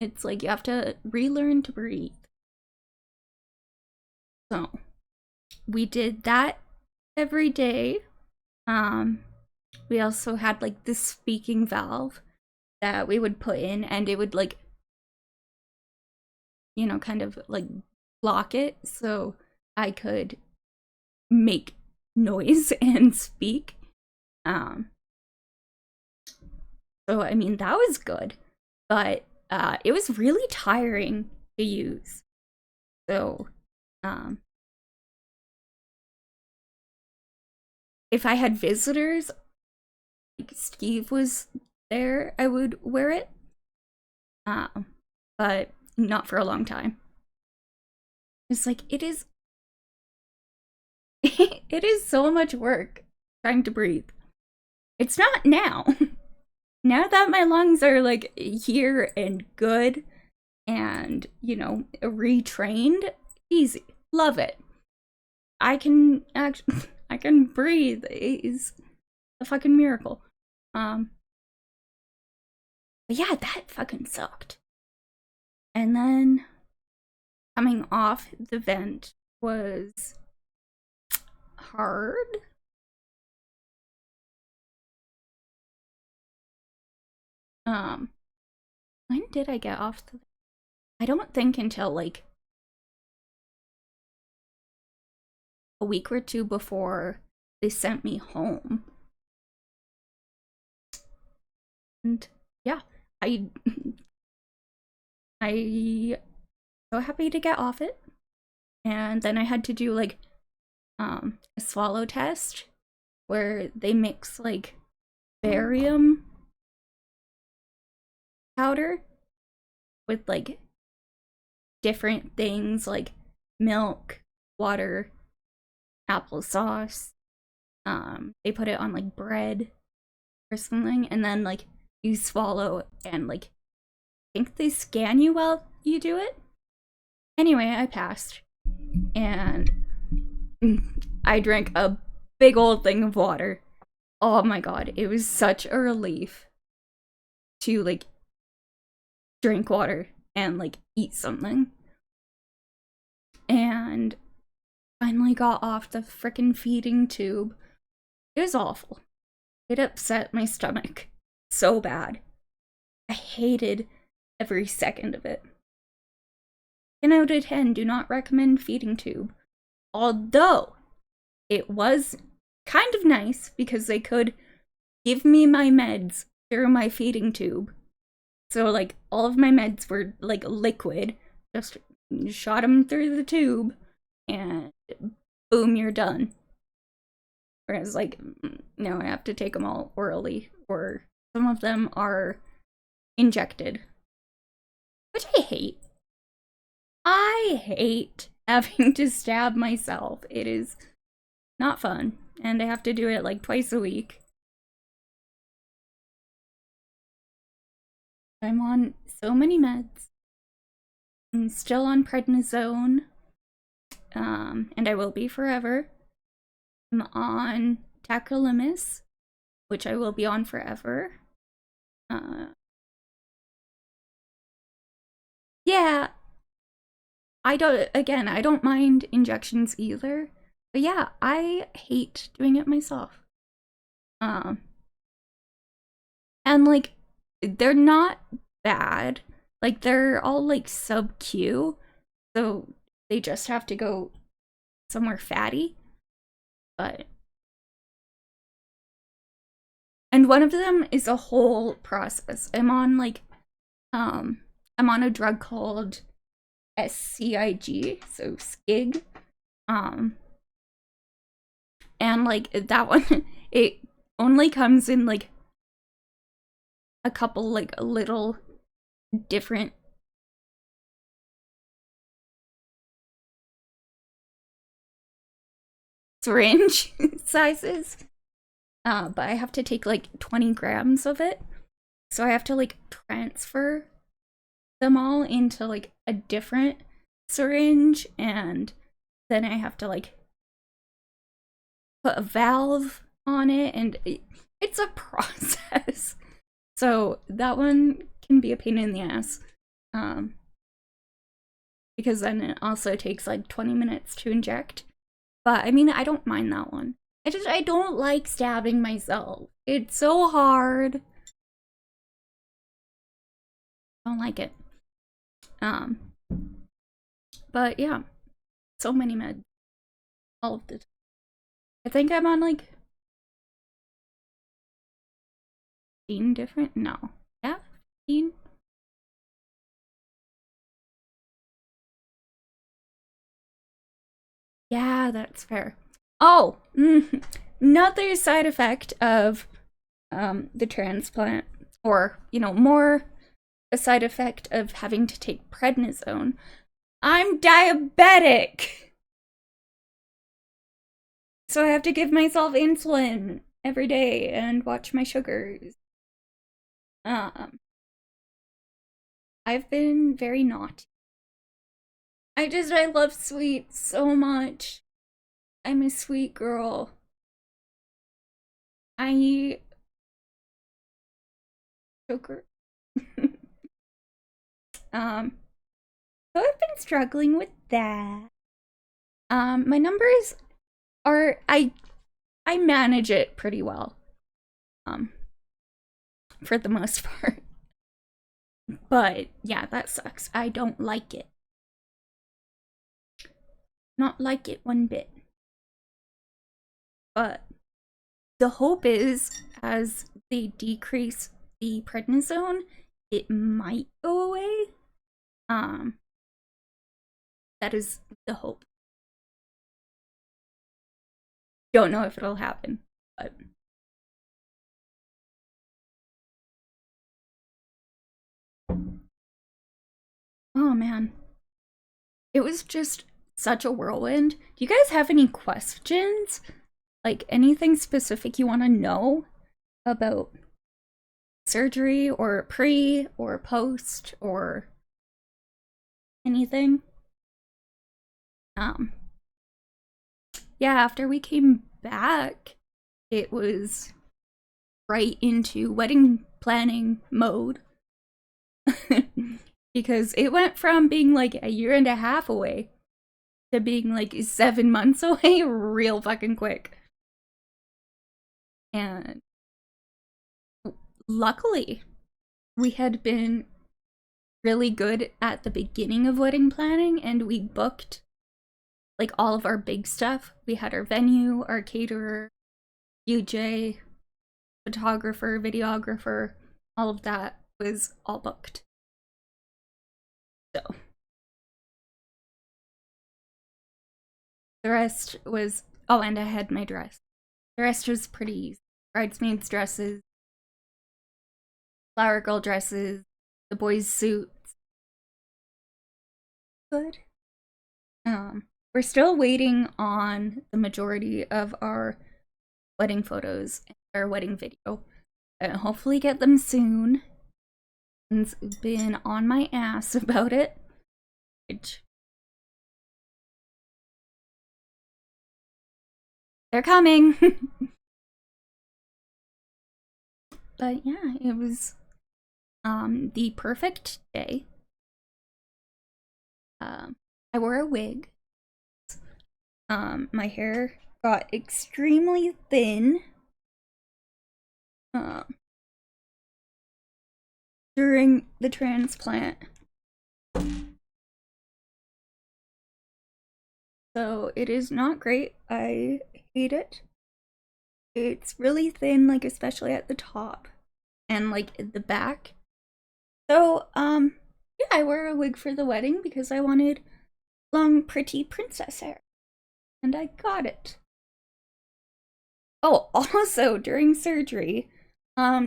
It's like you have to relearn to breathe. So, we did that every day. We also had like this speaking valve that we would put in and it would like, kind of like block it so I could make noise and speak. So I mean that was good, but it was really tiring to use. So if I had visitors, like Steve was there, I would wear it. But not for a long time. It's like it is it is so much work trying to breathe. It's not now. Now that my lungs are like here and good and, retrained, easy. Love it. I can breathe. It's a fucking miracle. But yeah, that fucking sucked. And then coming off the vent was hard. When did I get off the... I don't think until like a week or two before they sent me home. And yeah, I so happy to get off it. And then I had to do like a swallow test where they mix like barium powder with like different things like milk, water, applesauce. They put it on like bread or something, and then like you swallow and like I think they scan you while you do it. Anyway, I passed. And I drank a big old thing of water. Oh my god, it was such a relief to like drink water and like eat something. And finally got off the frickin' feeding tube. It was awful. It upset my stomach so bad. I hated every second of it. 10 out of 10, do not recommend feeding tube. Although, it was kind of nice because they could give me my meds through my feeding tube. So, like, all of my meds were, like, liquid. Just shot them through the tube, and boom, you're done. Whereas, like, no, I have to take them all orally, or some of them are injected. Which I hate. I hate having to stab myself. It is not fun. And I have to do it, like, twice a week. I'm on so many meds. I'm still on prednisone. And I will be forever. I'm on tacrolimus, which I will be on forever. Yeah. I don't mind injections either. But yeah, I hate doing it myself. And like, they're not bad. Like, they're all like sub-Q, so they just have to go somewhere fatty. And one of them is a whole process. I'm on a drug called SCIG, so SCIG. And like that one, it only comes in like a couple like little different syringe sizes. But I have to take like 20 grams of it. So I have to like transfer them all into like a different syringe, and then I have to like put a valve on it, and it's a process. So that one can be a pain in the ass. Because then it also takes like 20 minutes to inject. But I mean, I don't mind that one. I don't like stabbing myself. It's so hard. I don't like it. But yeah, so many meds. All of the time. I think I'm on like 15 different, no. Yeah, 15? Yeah, that's fair. Oh, another side effect of the transplant, or, you know, more a side effect of having to take prednisone. I'm diabetic! So I have to give myself insulin every day and watch my sugars. I've been very naughty. I love sweets so much. I'm a sweet girl. I eat sugar. So I've been struggling with that. My numbers are, I manage it pretty well. For the most part. But yeah, that sucks. I don't like it. Not like it one bit. But the hope is, as they decrease the prednisone, it might go away. That is the hope. Don't know if it'll happen, but oh man. It was just such a whirlwind. Do you guys have any questions? Like anything specific you want to know about surgery, or pre or post, or anything? Yeah, after we came back, it was right into wedding planning mode. Because it went from being like a year and a half away to being like 7 months away real fucking quick. And luckily, we had been really good at the beginning of wedding planning, and we booked like all of our big stuff. We had our venue, our caterer, DJ, photographer, videographer, all of that was all booked. So the rest was, oh, and I had my dress. The rest was pretty easy. Bridesmaids' dresses, flower girl dresses, the boys' suits. Good. We're still waiting on the majority of our wedding photos and our wedding video. Hopefully get them soon. It's been on my ass about it. Which they're coming. But yeah, it was the perfect day. I wore a wig. My hair got extremely thin during the transplant. So it is not great. I hate it. It's really thin, like especially at the top and like at the back. So yeah, I wore a wig for the wedding because I wanted long, pretty princess hair. And I got it. Oh, also during surgery,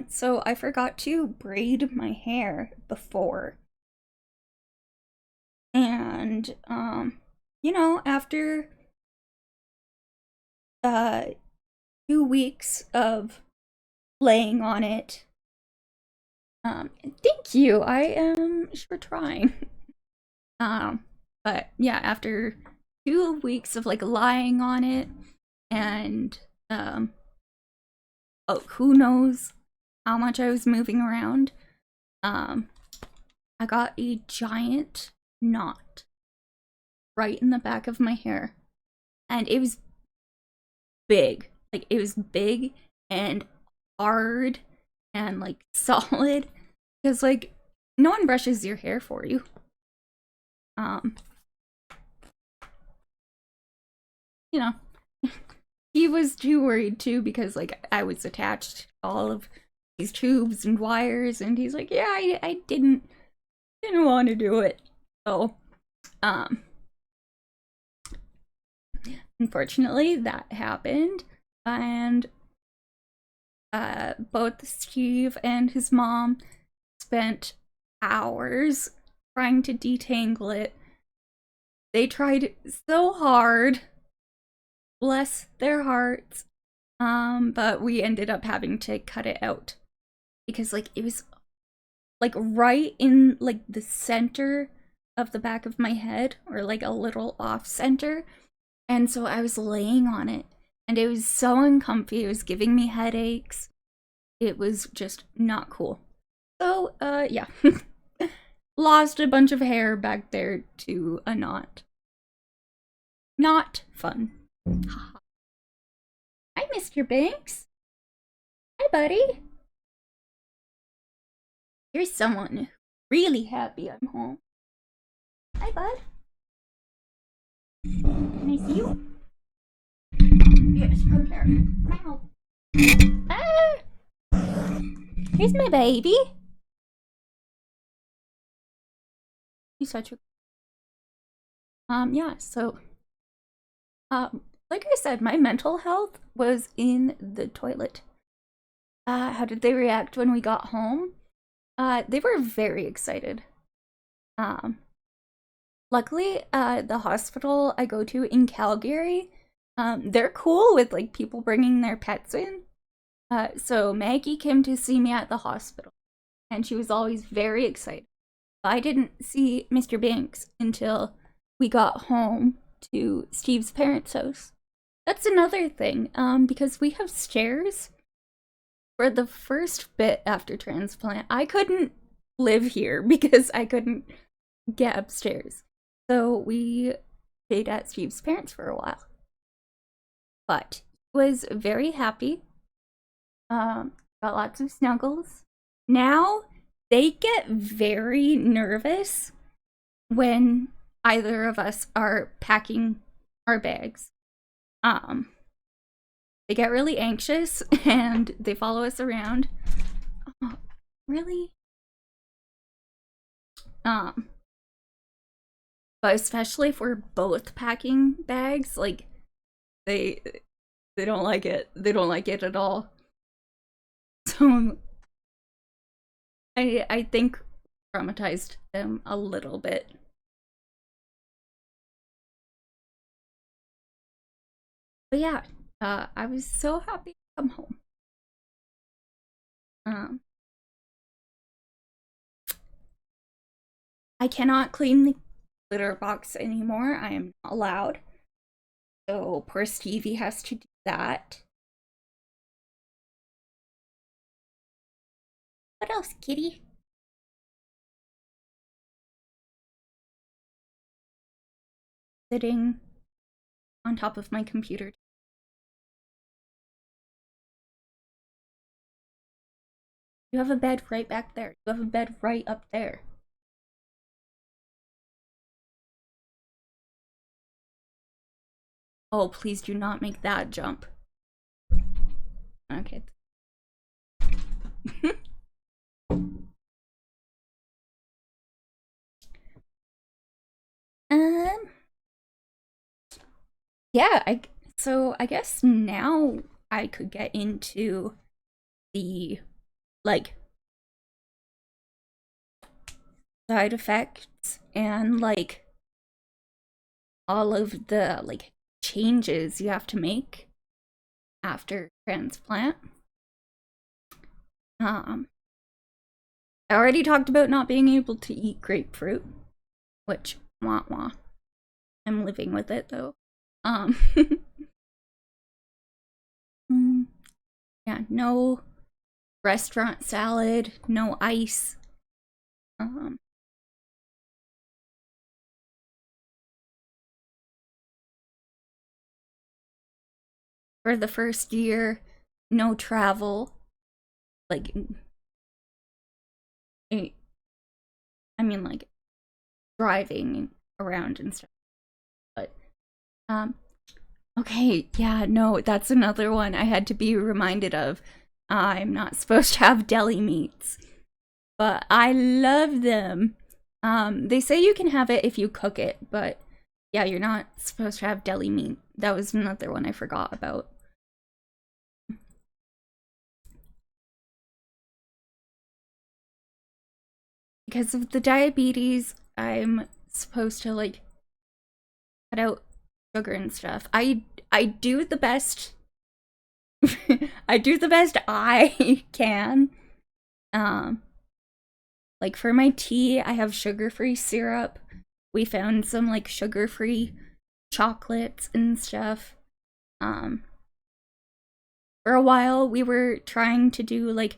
so I forgot to braid my hair before. And, you know, after 2 weeks of laying on it, thank you, I am sure trying. But yeah, after 2 weeks of like lying on it and oh, who knows how much I was moving around, I got a giant knot right in the back of my hair, and it was big. Like it was big and hard and like solid, because like no one brushes your hair for you. You know, he was too worried too, because like I was attached to all of these tubes and wires, and he's like, yeah, I didn't want to do it. So unfortunately that happened, and both Steve and his mom spent hours trying to detangle it. They tried so hard, bless their hearts, but we ended up having to cut it out because like it was like right in like the center of the back of my head, or like a little off center, and so I was laying on it and it was so uncomfy. It was giving me headaches. It was just not cool. So yeah. Lost a bunch of hair back there to a knot. Not fun. Hi, Mr. Banks. Hi, buddy. You're someone really happy I'm home. Hi, bud. Can I see you? Yes, come here. Meow. Ah! Here's my baby. He's such a... yeah, so... like I said, my mental health was in the toilet. How did they react when we got home? They were very excited. Luckily, the hospital I go to in Calgary, they're cool with like people bringing their pets in. So Maggie came to see me at the hospital, and she was always very excited. I didn't see Mr. Banks until we got home to Steve's parents' house. That's another thing, because we have stairs. For the first bit after transplant, I couldn't live here because I couldn't get upstairs. So we stayed at Steve's parents for a while. But he was very happy. Got lots of snuggles. Now they get very nervous when either of us are packing our bags. They get really anxious and they follow us around. Oh, really? But especially if we're both packing bags, like they they don't like it. They don't like it at all. So I think traumatized them a little bit. But yeah, I was so happy to come home. Um, I cannot clean the litter box anymore. I am not allowed. So poor Stevie has to do that. What else, kitty? Sitting on top of my computer. You have a bed right back there. You have a bed right up there. Oh, please do not make that jump. Okay. um yeah, so I guess now I could get into the like side effects and like all of the like changes you have to make after transplant. I already talked about not being able to eat grapefruit, which wah wah. I'm living with it though. Yeah, no restaurant salad, no ice. For the first year, no travel. Like, I mean, like driving around and stuff. But, okay, yeah, no, that's another one I had to be reminded of. I'm not supposed to have deli meats, but I love them. They say you can have it if you cook it, but yeah, you're not supposed to have deli meat. That was another one I forgot about. Because of the diabetes, I'm supposed to like cut out sugar and stuff. I do the best I do the best I can. Like for my tea, I have sugar-free syrup. We found some like sugar-free chocolates and stuff. For a while we were trying to do like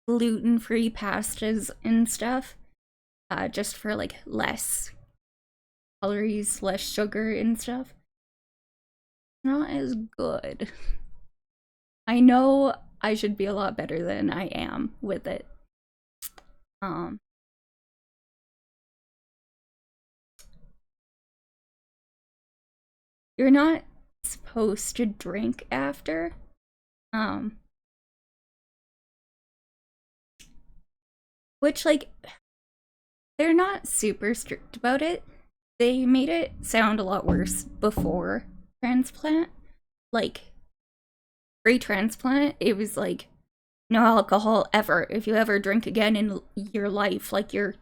gluten-free pastas and stuff. Just for like less calories, less sugar and stuff. Not as good. I know I should be a lot better than I am with it. You're not supposed to drink after. Which like they're not super strict about it. They made it sound a lot worse before transplant. Like pre-transplant, it was like no alcohol ever. If you ever drink again in your life, like your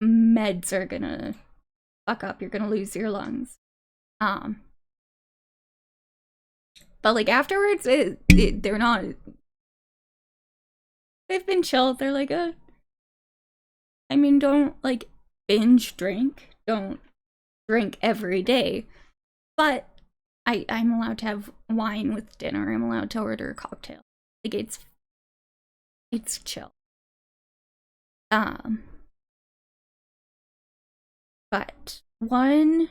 meds are gonna fuck up. You're gonna lose your lungs. But like afterwards, they're not. They've been chill. They're like, I mean, don't like binge drink. Don't drink every day. But I'm allowed to have wine with dinner. I'm allowed to order a cocktail. Like it's chill. But one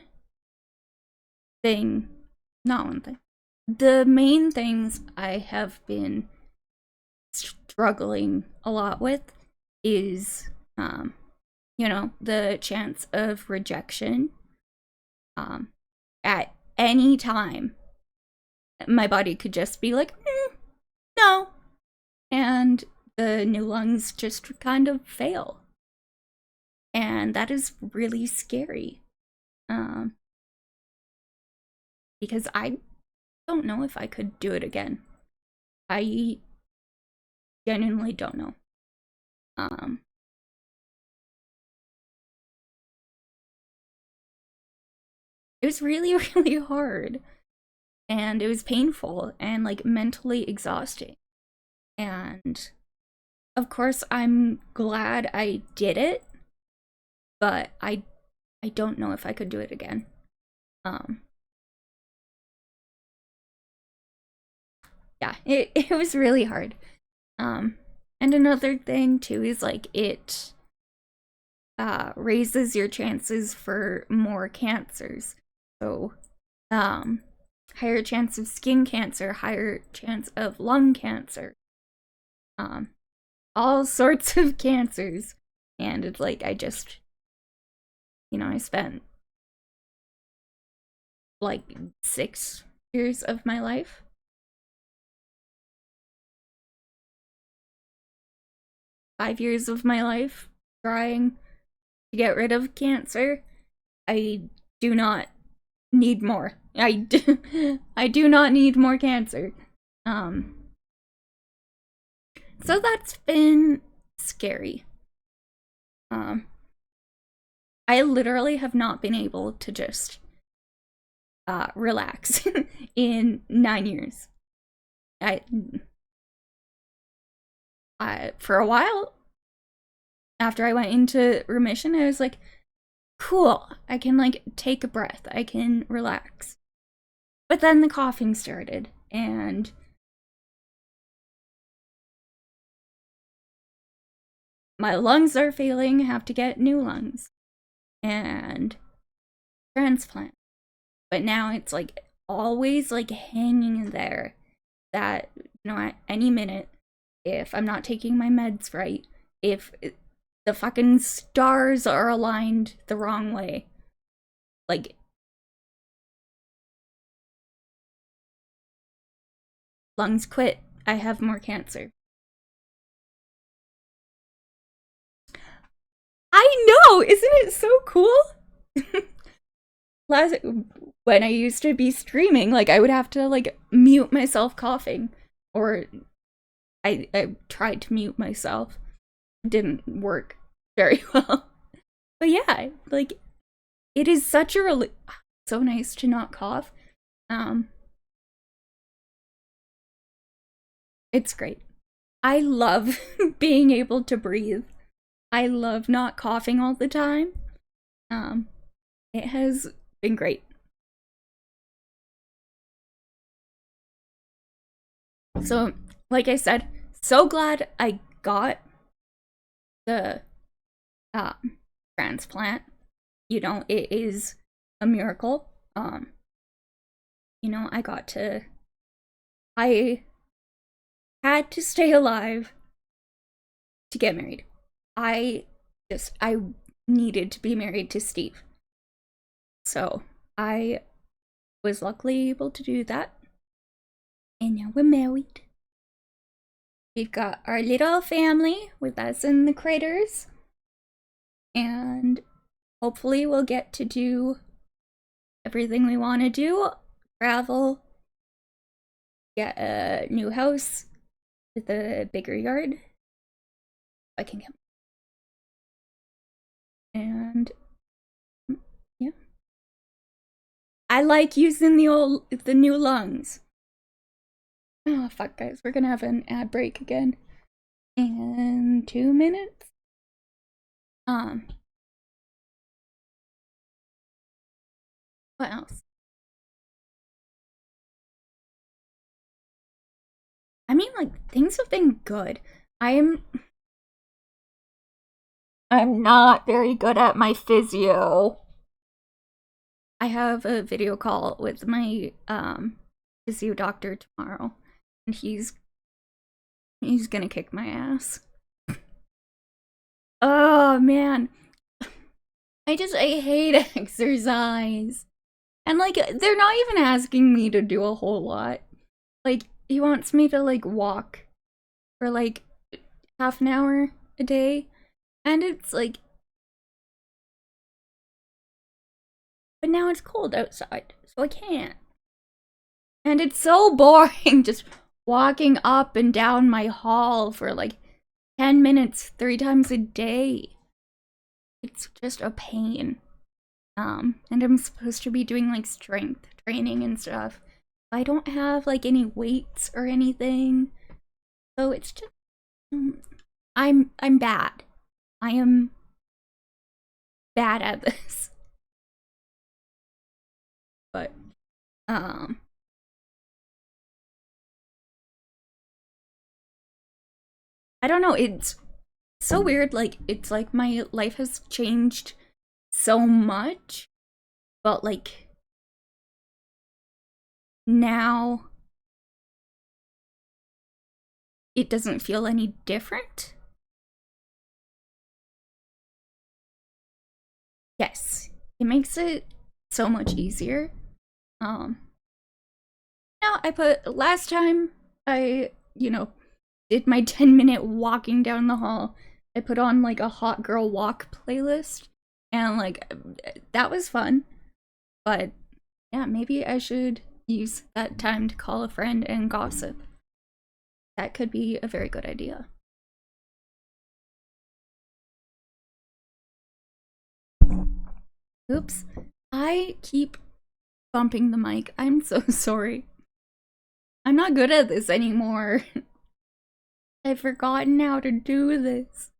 thing, not one thing. The main things I have been struggling a lot with is, the chance of rejection. At any time, my body could just be like, no. And the new lungs just kind of fail. And that is really scary. Because I don't know if I could do it again. I genuinely don't know. It was really, really hard. And it was painful and like mentally exhausting. And of course, I'm glad I did it, but I don't know if I could do it again. Yeah, it was really hard. And another thing too is like it raises your chances for more cancers. So, higher chance of skin cancer, higher chance of lung cancer, all sorts of cancers. And it's like, I just, I spent like 6 years of my life. Five years of my life trying to get rid of cancer. I do not need more. I do not need more cancer. So that's been scary. I literally have not been able to just relax in 9 years. For a while, after I went into remission, I was like, cool, I can like take a breath, I can relax. But then the coughing started, and my lungs are failing, have to get new lungs and transplant. But now it's like always like hanging there that, at any minute, if I'm not taking my meds right, if the fucking stars are aligned the wrong way, like, lungs quit, I have more cancer. I know! Isn't it so cool? When I used to be streaming, like, I would have to, like, mute myself coughing. Or I tried to mute myself. Didn't work very well. But yeah, like, it is such a relief. So nice to not cough. It's great. I love being able to breathe. I love not coughing all the time. It has been great. So, like I said, so glad I got the transplant. It is a miracle. I had to stay alive to get married. I needed to be married to Steve. So I was luckily able to do that. And now we're married. We've got our little family with us and the critters. And hopefully we'll get to do everything we want to do. Travel. Get a new house with a bigger yard. I can get. And yeah. I like using the new lungs. Oh fuck, guys, we're gonna have an ad break again in 2 minutes. What else? I mean, like, things have been good. I'm not very good at my physio. I have a video call with my physio doctor tomorrow, and he's He's gonna kick my ass. Oh man. I hate exercise. And like, they're not even asking me to do a whole lot. Like, he wants me to like walk for like half an hour a day. And it's like, but now it's cold outside, so I can't. And it's so boring just walking up and down my hall for like 10 minutes 3 times a day. It's just a pain. And I'm supposed to be doing like strength training and stuff. I don't have like any weights or anything. So it's just I'm bad. I am bad at this. But I don't know, it's so weird, like it's like my life has changed so much, but like now it doesn't feel any different. Yes, it makes it so much easier. Now I put last time I, did my 10-minute walking down the hall, I put on like a hot girl walk playlist, and like that was fun. But yeah, maybe I should use that time to call a friend and gossip. That could be a very good idea. Oops. I keep bumping the mic. I'm so sorry. I'm not good at this anymore. I've forgotten how to do this.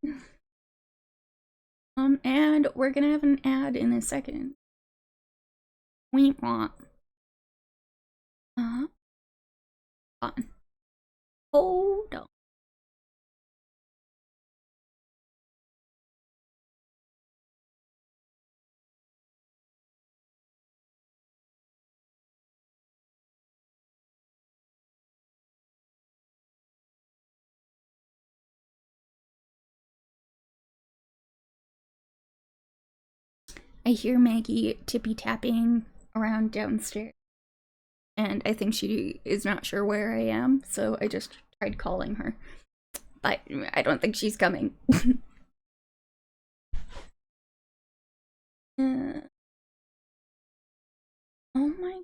And we're gonna have an ad in a second. We want. On. Hold on. I hear Maggie tippy tapping around downstairs, and I think she is not sure where I am, so I just tried calling her. But I don't think she's coming. Oh my.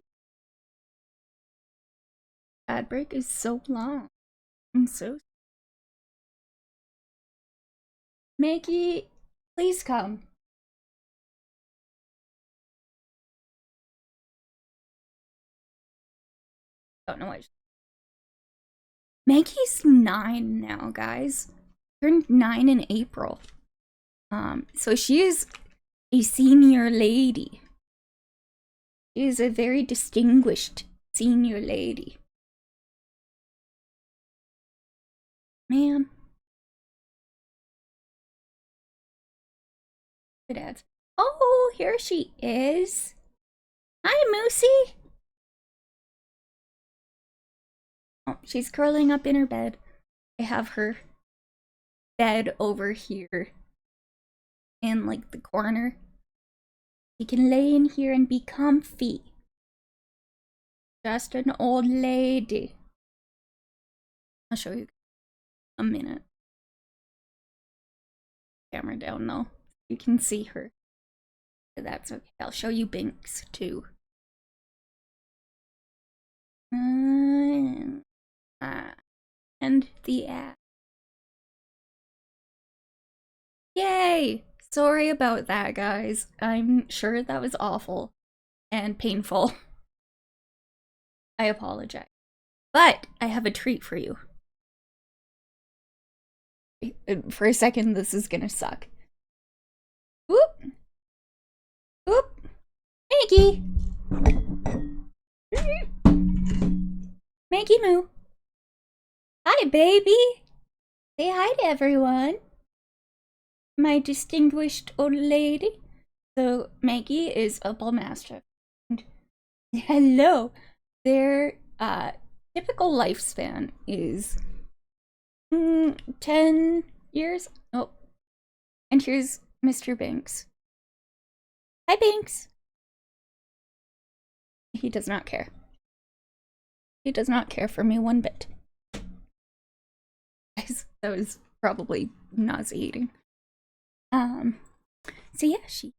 Ad break is so long. I'm so. Maggie, please come. Don't know what. Maggie's 9 now, guys. Turned 9 in April. So she is a senior lady. She is a very distinguished senior lady. Man. Good ads. Oh, here she is. Hi, Moosey. Oh, she's curling up in her bed. I have her bed over here in like the corner. She can lay in here and be comfy. Just an old lady. I'll show you a minute. Camera down though. You can see her. That's okay. I'll show you Binks too. And the ad. Yay! Sorry about that, guys. I'm sure that was awful and painful. I apologize. But I have a treat for you. For a second, this is gonna suck. Whoop! Whoop! Maggie! Maggie Moo! Hi, baby! Say hi to everyone. My distinguished old lady. So, Maggie is a bull mastiff. Hello! Their typical lifespan is 10 years. Oh, and here's Mr. Banks. Hi, Banks. He does not care. He does not care for me one bit. That was probably nauseating. So yeah, she's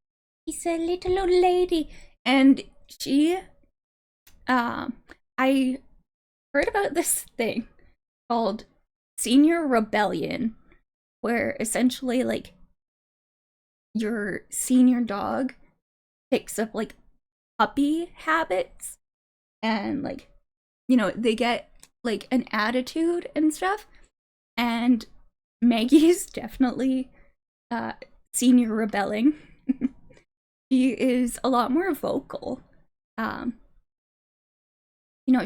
a little old lady, and I heard about this thing called Senior Rebellion, where essentially, like, your senior dog picks up, like, puppy habits, and, like, they get, like, an attitude and stuff, and Maggie is definitely senior rebelling. She is a lot more vocal.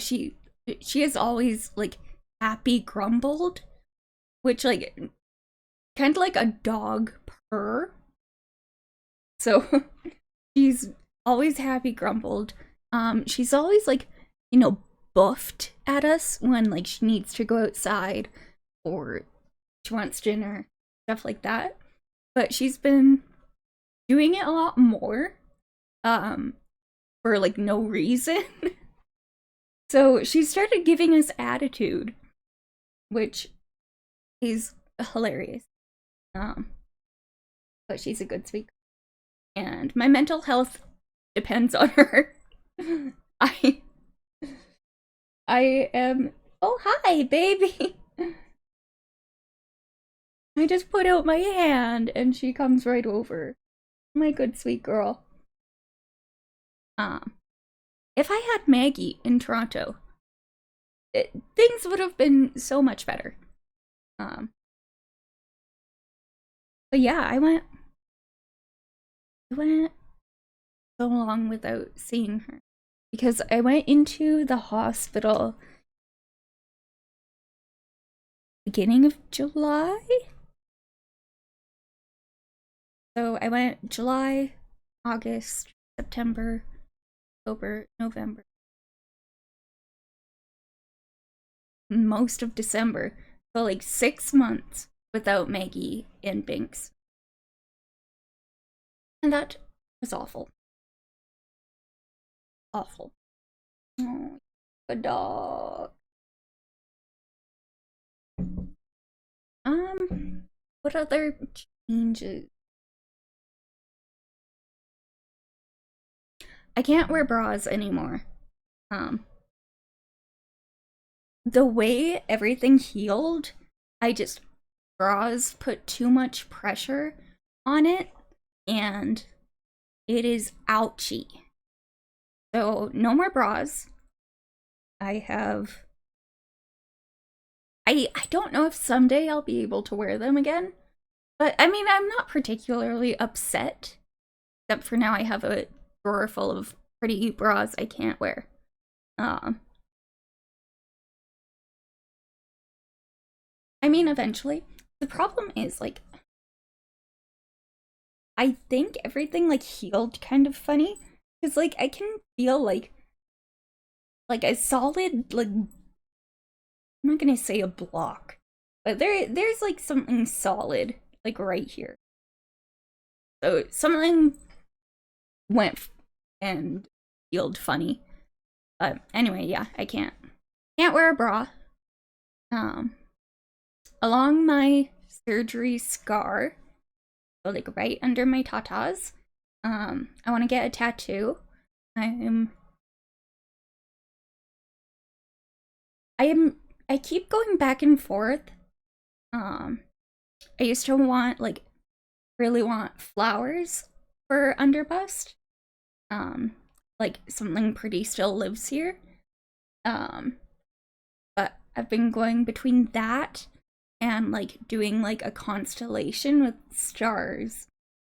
She is always, like, happy grumbled, which, like, kind of like a dog purr. So she's always happy grumbled. She's always, like, buffed at us when, like, she needs to go outside or she wants dinner, stuff like that. But she's been doing it a lot more for, like, no reason. So she started giving us attitude, which is hilarious. But she's a good sweet girl. And my mental health depends on her. I am. Oh, hi, baby. I just put out my hand and she comes right over. My good sweet girl. If I had Maggie in Toronto, things would have been so much better. But yeah, I went so long without seeing her because I went into the hospital beginning of July. So I went July, August, September, October, November, most of December. So like 6 months without Maggie and Binks. And that was awful. Awful. Oh, good dog. What other changes? I can't wear bras anymore. The way everything healed, bras put too much pressure on it, and it is ouchy. So, no more bras. I don't know if someday I'll be able to wear them again, but I mean, I'm not particularly upset, except for now I have a drawer full of pretty bras I can't wear. I mean, eventually. The problem is, like, I think everything, like, healed kind of funny. Because, like, I can feel, like a solid, like, I'm not gonna say a block. But there's, like, something solid, like, right here. So, something went and healed funny. But anyway, yeah, I can't wear a bra. Along my surgery scar, so like right under my tatas, I want to get a tattoo. I keep going back and forth. I used to really want flowers for underbust. Like something pretty still lives here. But I've been going between that and like doing like a constellation with stars.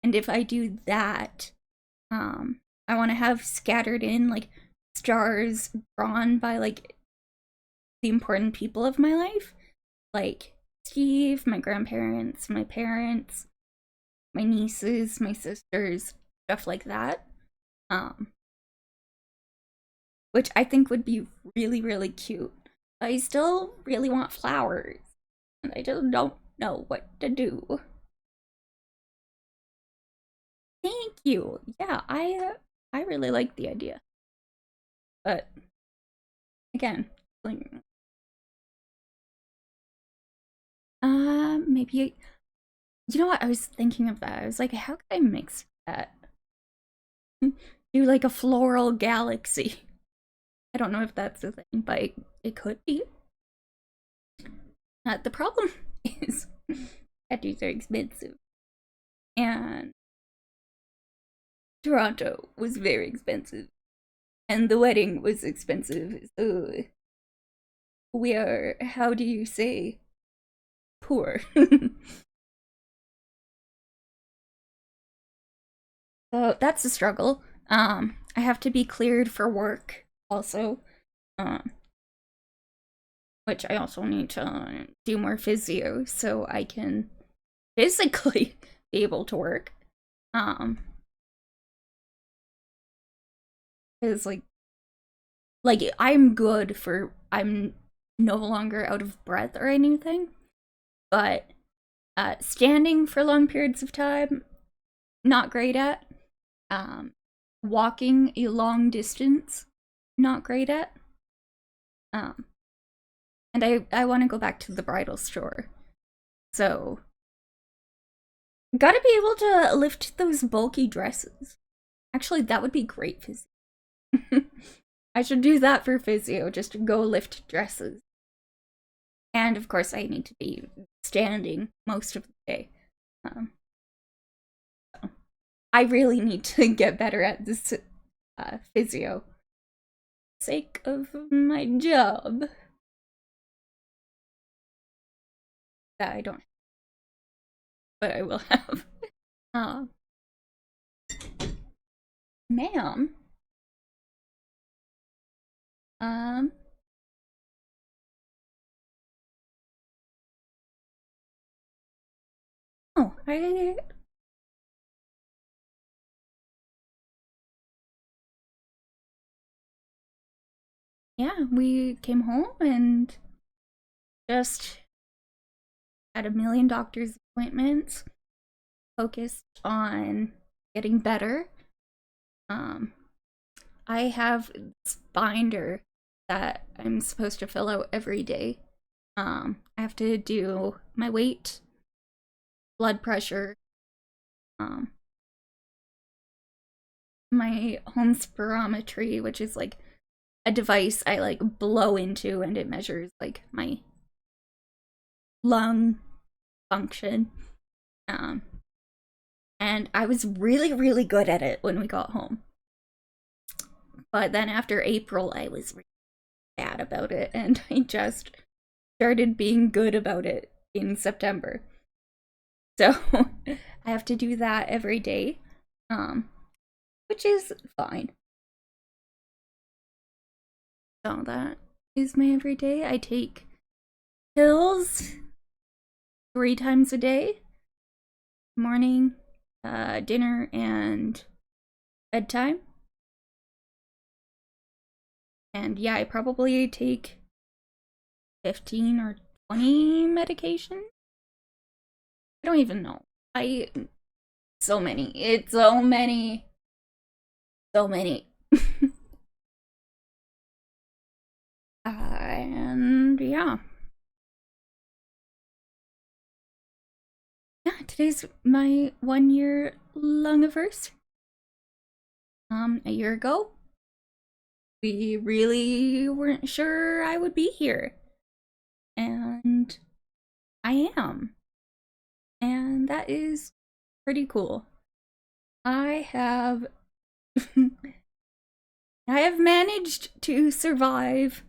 And if I do that, I want to have scattered in like stars drawn by like the important people of my life, like Steve, my grandparents, my parents, my nieces, my sisters, stuff like that. Which I think would be really, really cute. I still really want flowers. and I just don't know what to do. Thank you. Yeah, I really like the idea. But again, like maybe you know what? I was thinking of that. I was like, how could I mix that? Do like a floral galaxy. I don't know if that's the thing, but it could be. The problem is tattoos are expensive. And Toronto was very expensive. And the wedding was expensive. So we are, how do you say, poor. So that's a struggle. I have to be cleared for work also. Um, which I also need to do more physio so I can physically be able to work. Because like I'm good for I'm no longer out of breath or anything, but standing for long periods of time, not great at. Walking a long distance, not great at. And I want to go back to the bridal store. So, gotta be able to lift those bulky dresses. Actually, that would be great physio. I should do that for physio, just to go lift dresses. And of course, I need to be standing most of the day. So I really need to get better at this physio. Sake of my job. That I don't, but I will have. Ma'am. Oh, yeah, we came home and just had a million doctor's appointments, focused on getting better. I have this binder that I'm supposed to fill out every day. I have to do my weight, blood pressure, my home spirometry, which is like a device I like blow into and it measures like my lung function. And I was really, really good at it when we got home. But then after April, I was really bad about it, and I just started being good about it in September. So I have to do that every day, which is fine. So that is my everyday. I take pills 3 times a day, morning, dinner, and bedtime. And yeah, I probably take 15 or 20 medications. I don't even know. So many. It's so many. So many. And yeah. Yeah, today's my 1 year lungiverse. A year ago, we really weren't sure I would be here. And I am. And that is pretty cool. I have I have managed to survive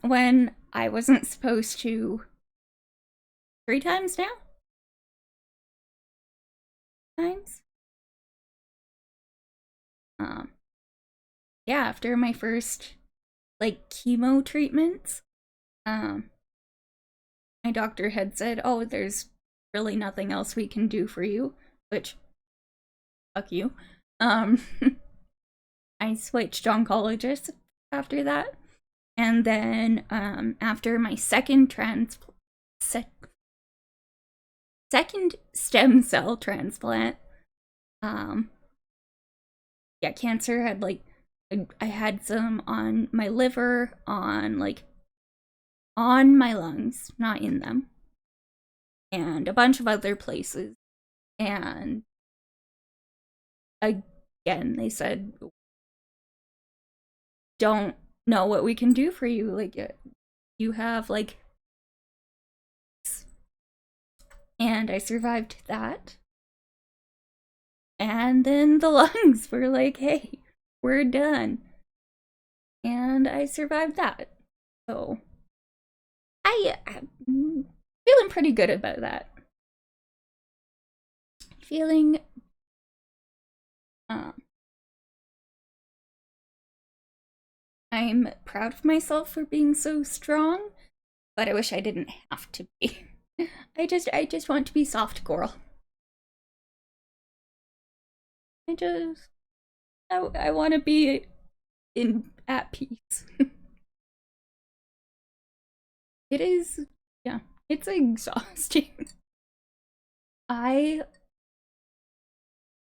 when I wasn't supposed to 3 times now? Times? Yeah, after my first like chemo treatments, my doctor had said, "Oh, there's really nothing else we can do for you," which fuck you. I switched oncologists after that. And then after my second second stem cell transplant. Yeah, cancer had like I had some on my liver, on my lungs, not in them, and a bunch of other places. And again, they said, don't know what we can do for you. Like, you have like, and I survived that. And then the lungs were like, hey, we're done. And I survived that. So I'm feeling pretty good about that. Feeling I'm proud of myself for being so strong, but I wish I didn't have to be. I just want to be soft girl. I want to be at peace. It is, yeah, it's exhausting. I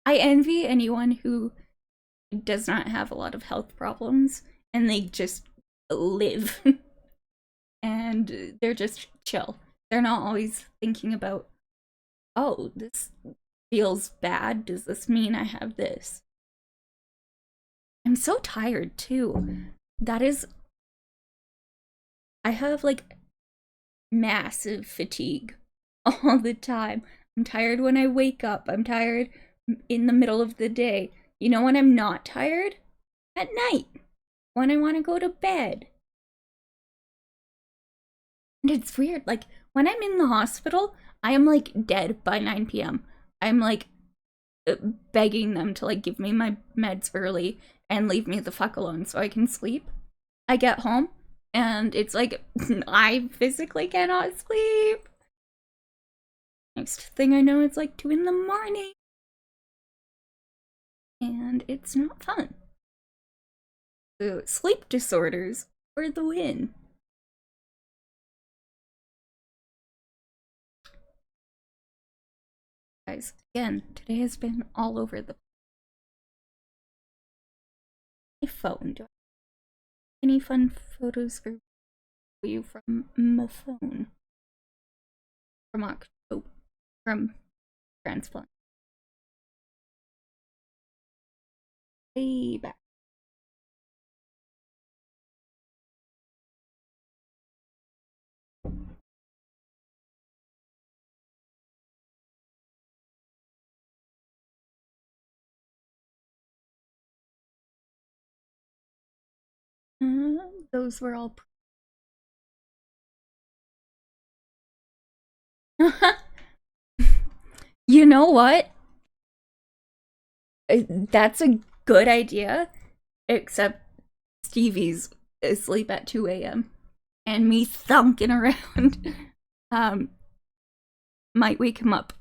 envy anyone who does not have a lot of health problems and they just live and they're just chill. They're not always thinking about, oh, this feels bad. Does this mean I have this? I'm so tired too. I have like massive fatigue all the time. I'm tired when I wake up. I'm tired in the middle of the day. You know when I'm not tired? At night. When I want to go to bed. And it's weird. Like, when I'm in the hospital, I am like dead by 9 p.m. I'm like begging them to like give me my meds early and leave me the fuck alone so I can sleep. I get home and it's like I physically cannot sleep. Next thing I know, it's like 2 in the morning. And it's not fun. So sleep disorders for the win. Guys, again, today has been all over the my phone. Do I have any fun photos for you from my phone? From Transplant. Way back. Those were all. You know what? That's a good idea, except Stevie's asleep at 2 a.m. and me thunking around might wake him up.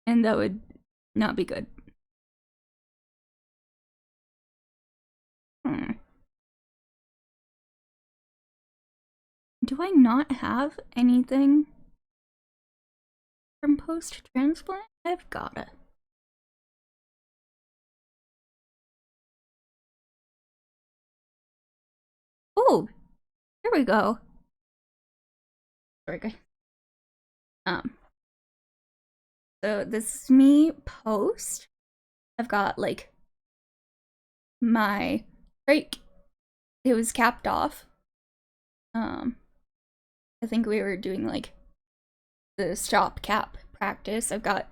And that would not be good. Do I not have anything from post-transplant? I've gotta. Oh, here we go. Sorry, guys. So this is me post. I've got like my break. It was capped off. I think we were doing like the stop cap practice. I've got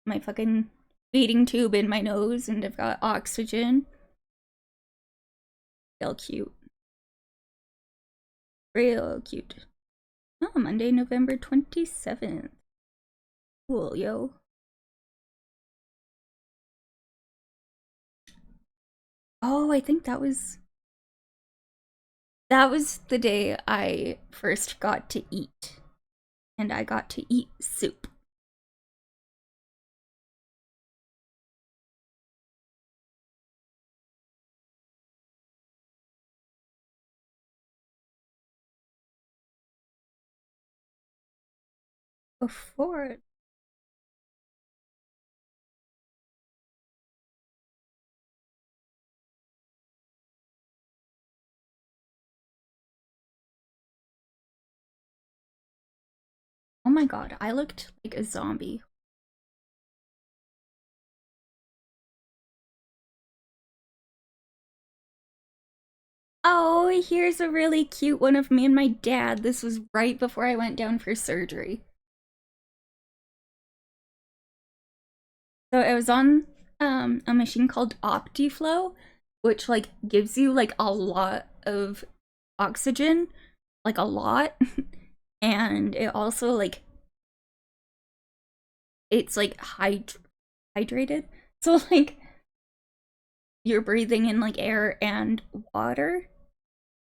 my fucking feeding tube in my nose and I've got oxygen. Real cute. Real cute. Oh, Monday, November 27th. Cool, yo. Oh, I think that was the day I first got to eat. And I got to eat soup. before. Oh my god, I looked like a zombie. Oh, here's a really cute one of me and my dad. This was right before I went down for surgery. So I was on a machine called OptiFlow, which like gives you like a lot of oxygen, like a lot. And it also like it's like hydrated. So like you're breathing in like air and water.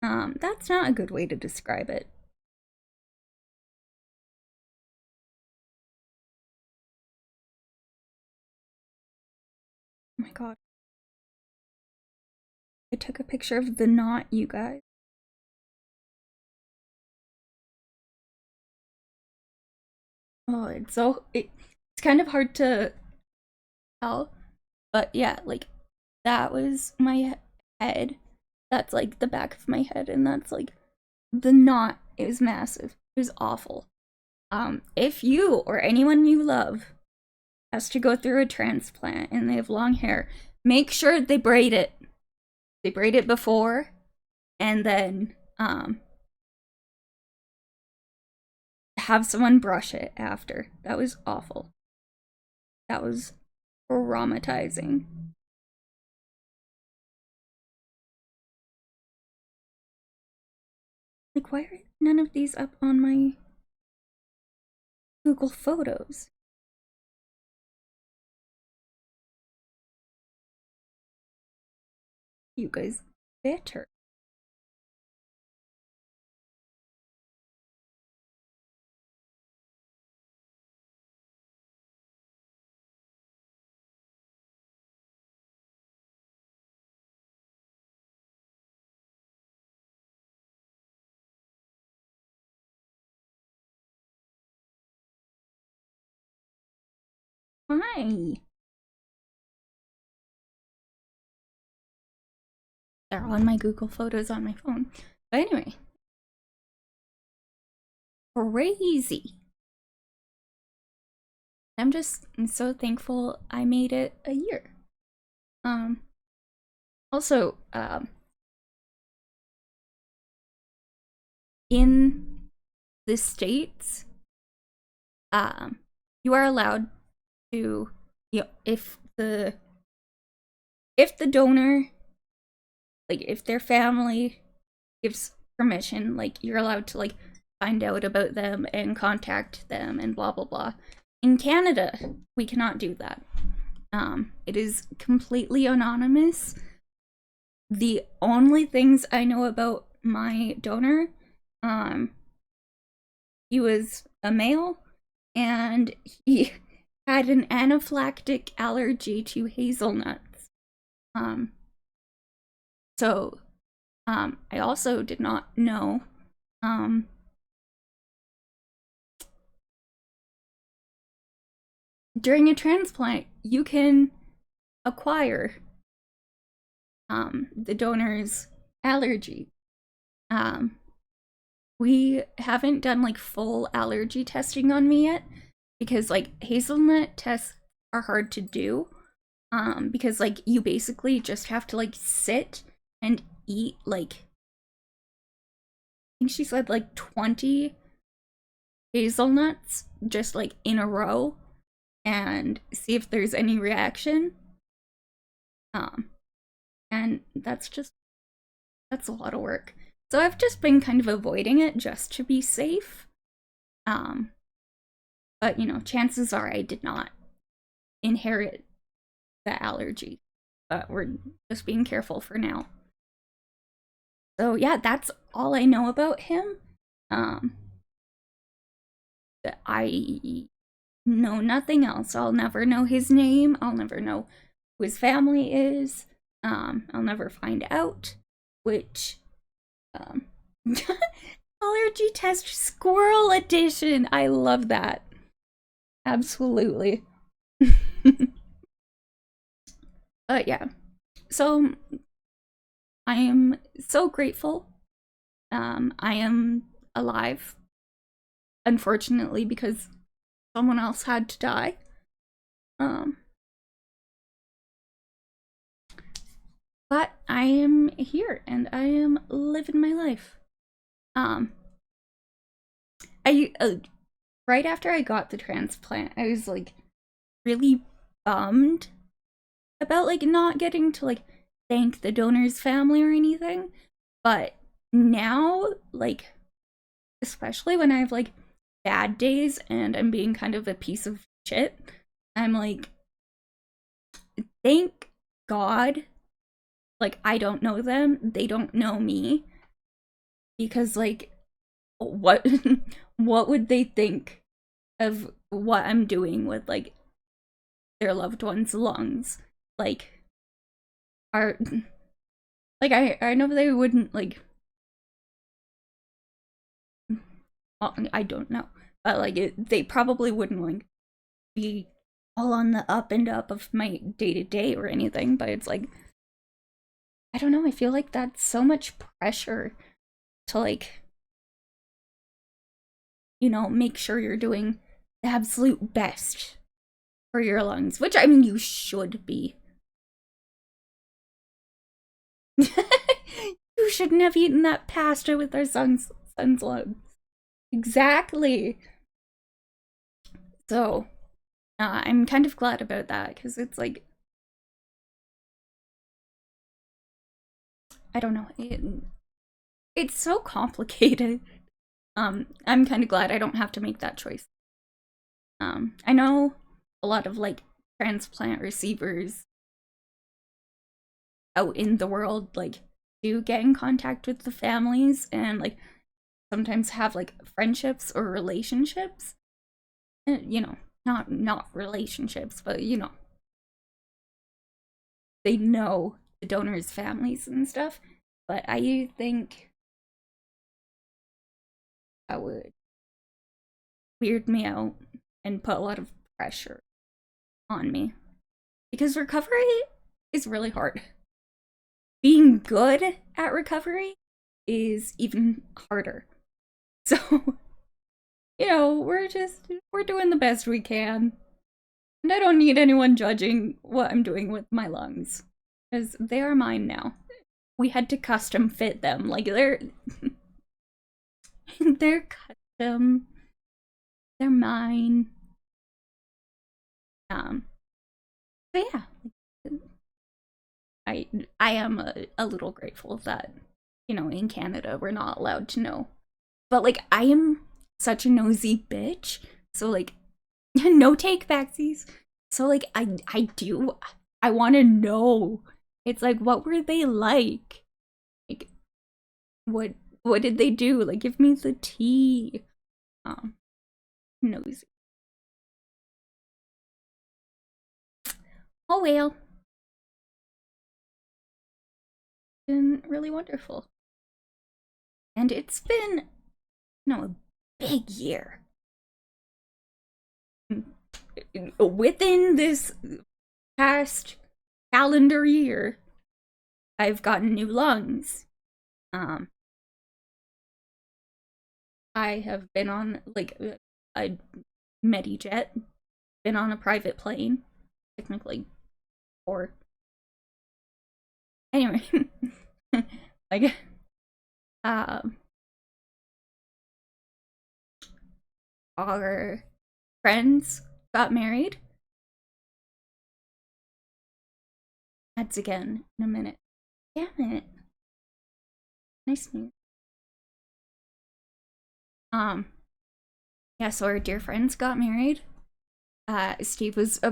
That's not a good way to describe it. Oh my god. I took a picture of the knot, you guys. Oh, it's kind of hard to tell, but yeah, like that was my head. That's like the back of my head, and that's like the knot. It was massive. It was awful. If you or anyone you love has to go through a transplant and they have long hair, make sure they braid it. They braid it before, and then have someone brush it after. That was awful. That was traumatizing. Like, why are none of these up on my Google Photos? You guys better. Hi. They're on my Google Photos on my phone. But anyway. Crazy. I'm so thankful I made it a year. Also, in the States, you are allowed to, you know, if the donor, like if their family gives permission, like you're allowed to like find out about them and contact them and blah blah blah. In Canada, we cannot do that. It is completely anonymous. The only things I know about my donor, he was a male and he had an anaphylactic allergy to hazelnuts. So I also did not know during a transplant you can acquire the donor's allergy. We haven't done like full allergy testing on me yet because like hazelnut tests are hard to do. Because like you basically just have to like sit and eat like I think she said like 20 hazelnuts just like in a row and see if there's any reaction. And that's a lot of work. So I've just been kind of avoiding it just to be safe. But you know, chances are I did not inherit the allergy. But we're just being careful for now. So yeah, that's all I know about him. I know nothing else. I'll never know his name. I'll never know who his family is. I'll never find out which allergy test squirrel edition. I love that. Absolutely. But yeah, so I am so grateful. I am alive, unfortunately, because someone else had to die. Um, but I am here and I am living my life. Um, I right after I got the transplant, I was like really bummed about like not getting to like thank the donor's family or anything. But now, like, especially when I have like bad days and I'm being kind of a piece of shit, I'm like, thank God, like, I don't know them, they don't know me, because like, what what would they think of what I'm doing with like their loved ones' lungs? Like, are like I know they wouldn't like, I don't know, but like they probably wouldn't like be all on the up and up of my day to day or anything, but it's like, I don't know, I feel like that's so much pressure to like, you know, make sure you're doing the absolute best for your lungs, which I mean, you should be. You shouldn't have eaten that pasta with our son's lungs. Exactly. So, I'm kind of glad about that because it's like, I don't know, it's so complicated. I'm kind of glad I don't have to make that choice. I know a lot of like transplant receivers out in the world like do get in contact with the families and like sometimes have like friendships or relationships. You know, not relationships, but you know, they know the donors' families and stuff. But I think that would weird me out and put a lot of pressure on me because recovery is really hard. Being good at recovery is even harder. So, you know, we're doing the best we can. And I don't need anyone judging what I'm doing with my lungs because they are mine now. We had to custom fit them. Like they're custom. They're mine. Um but yeah, I am a little grateful that, you know, in Canada we're not allowed to know. But like I am such a nosy bitch. So like no take backsies. So like I want to know. It's like, what were they like? Like what did they do? Like give me the tea. Um nosy. Oh well. Been really wonderful. And it's been, you know, a big year. Within this past calendar year, I've gotten new lungs. Um, I have been on like a MediJet, been on a private plane, technically, or anyway, like um, our friends got married. That's again in a minute. Damn it. Nice news. Yeah, so our dear friends got married. Steve was a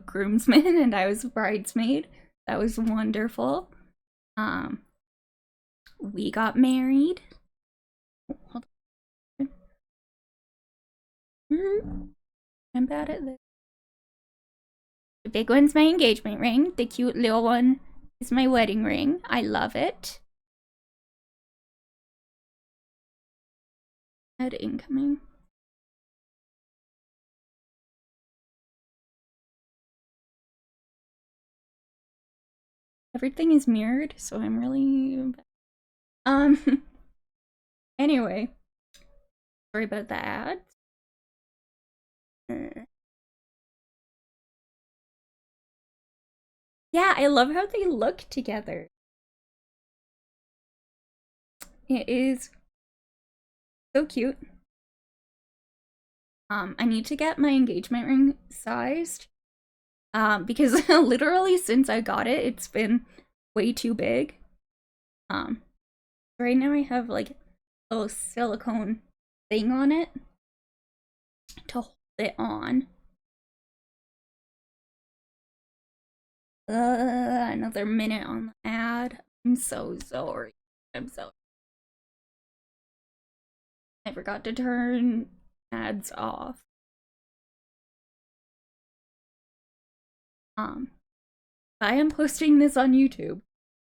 groomsman, and I was a bridesmaid. That was wonderful. Um, we got married. Hold on. I'm bad at this. The big one's my engagement ring. The cute little one is my wedding ring. I love it. Ad incoming. everything is mirrored, so I'm really um anyway, sorry about the ads. Yeah, I love how they look together. It is so cute. I need to get my engagement ring sized. Because literally since I got it, it's been way too big. Right now I have like a little silicone thing on it to hold it on. Another minute on the ad. I'm so sorry. I'm so. I forgot to turn ads off. I am posting this on YouTube,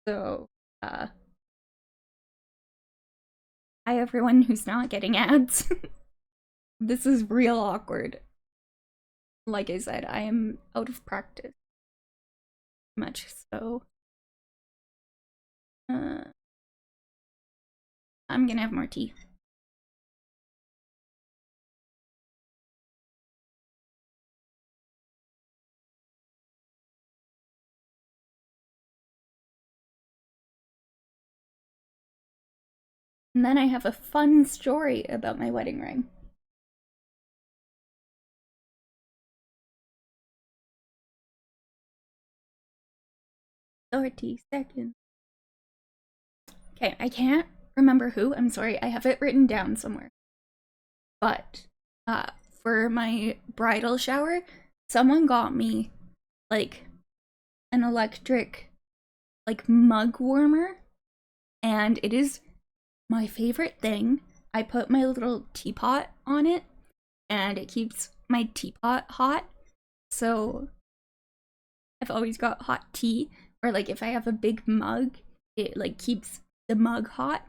so hi everyone who's not getting ads. This is real awkward. Like I said, I am out of practice. Much so. I'm gonna have more tea. And then I have a fun story about my wedding ring. 30 seconds. Okay, I can't remember who. I'm sorry. I have it written down somewhere. But for my bridal shower, someone got me like an electric like mug warmer, and it is my favorite thing. I put my little teapot on it and it keeps my teapot hot. So I've always got hot tea, or like if I have a big mug, it like keeps the mug hot.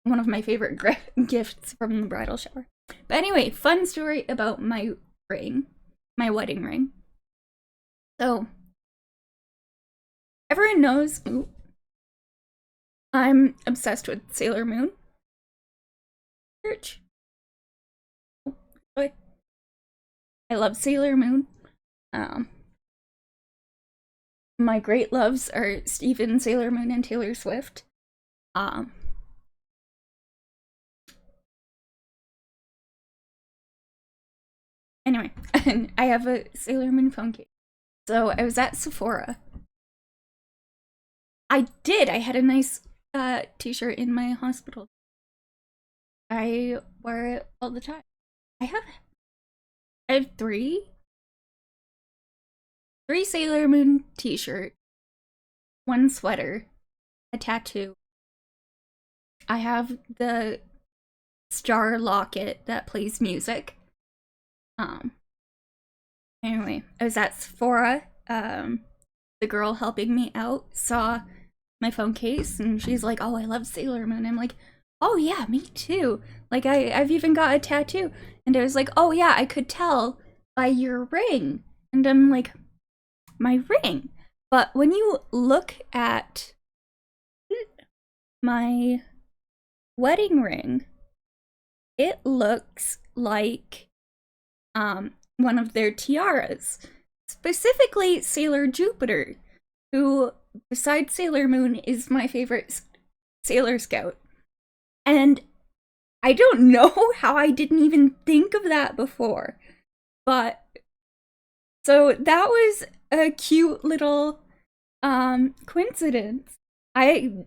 One of my favorite gifts from the bridal shower. But anyway, fun story about my ring, my wedding ring. So everyone knows I'm obsessed with Sailor Moon. Church. I love Sailor Moon. My great loves are Steven, Sailor Moon, and Taylor Swift. Anyway, I have a Sailor Moon phone case. So I was at Sephora. I did. I had a nice t-shirt in my hospital. I wear it all the time. I have three Sailor Moon t-shirt, one sweater, a tattoo. I have the star locket that plays music. Anyway, I was at Sephora. The girl helping me out saw my phone case and she's like, "Oh, I love Sailor Moon." I'm like, "Oh yeah, me too." Like I've even got a tattoo. And I was like, "Oh yeah, I could tell by your ring." And I'm like, "My ring?" But when you look at my wedding ring, it looks like one of their tiaras, specifically Sailor Jupiter, who, besides Sailor Moon, is my favorite Sailor Scout. And I don't know how I didn't even think of that before, but so that was a cute little coincidence. I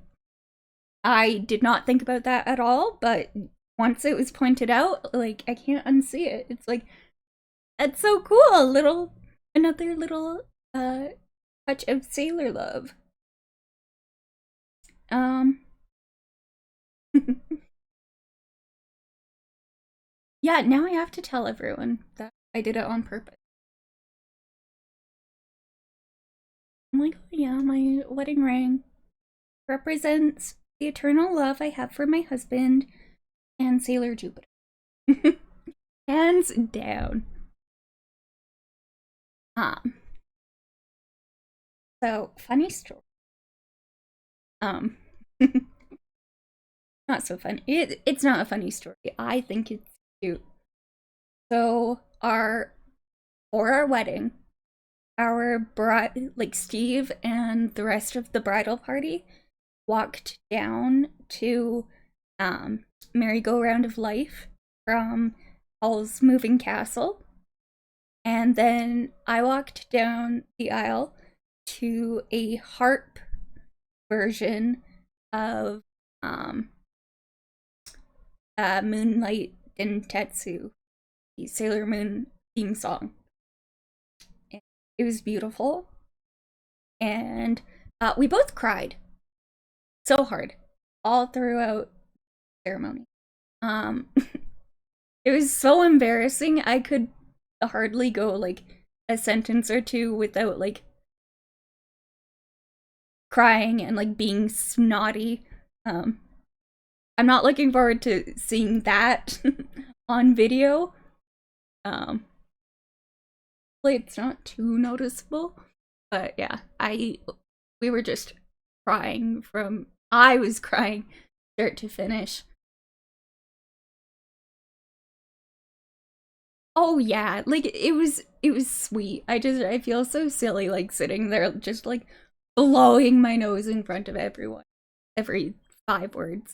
did not think about that at all, but once it was pointed out, like I can't unsee it. It's like, that's so cool. Another little touch of sailor love. Yeah, now I have to tell everyone that I did it on purpose. I'm like, oh yeah, my wedding ring represents the eternal love I have for my husband and Sailor Jupiter. Hands down. So, funny story. Um, not so funny. It's not a funny story. I think it's cute. So, for our wedding, our bride, like Steve and the rest of the bridal party, walked down to Merry-Go-Round of Life from Hall's Moving Castle. And then I walked down the aisle to a harp version of um, Moonlight Dentetsu, the Sailor Moon theme song. And it was beautiful. And we both cried so hard all throughout the ceremony. Um, it was so embarrassing. I could hardly go like a sentence or two without like crying and like being snotty. Um, I'm not looking forward to seeing that on video. Um, it's not too noticeable, but yeah, we were just crying from I was crying start to finish. Oh yeah, like it was sweet. I feel so silly like sitting there just like blowing my nose in front of everyone every 5 words.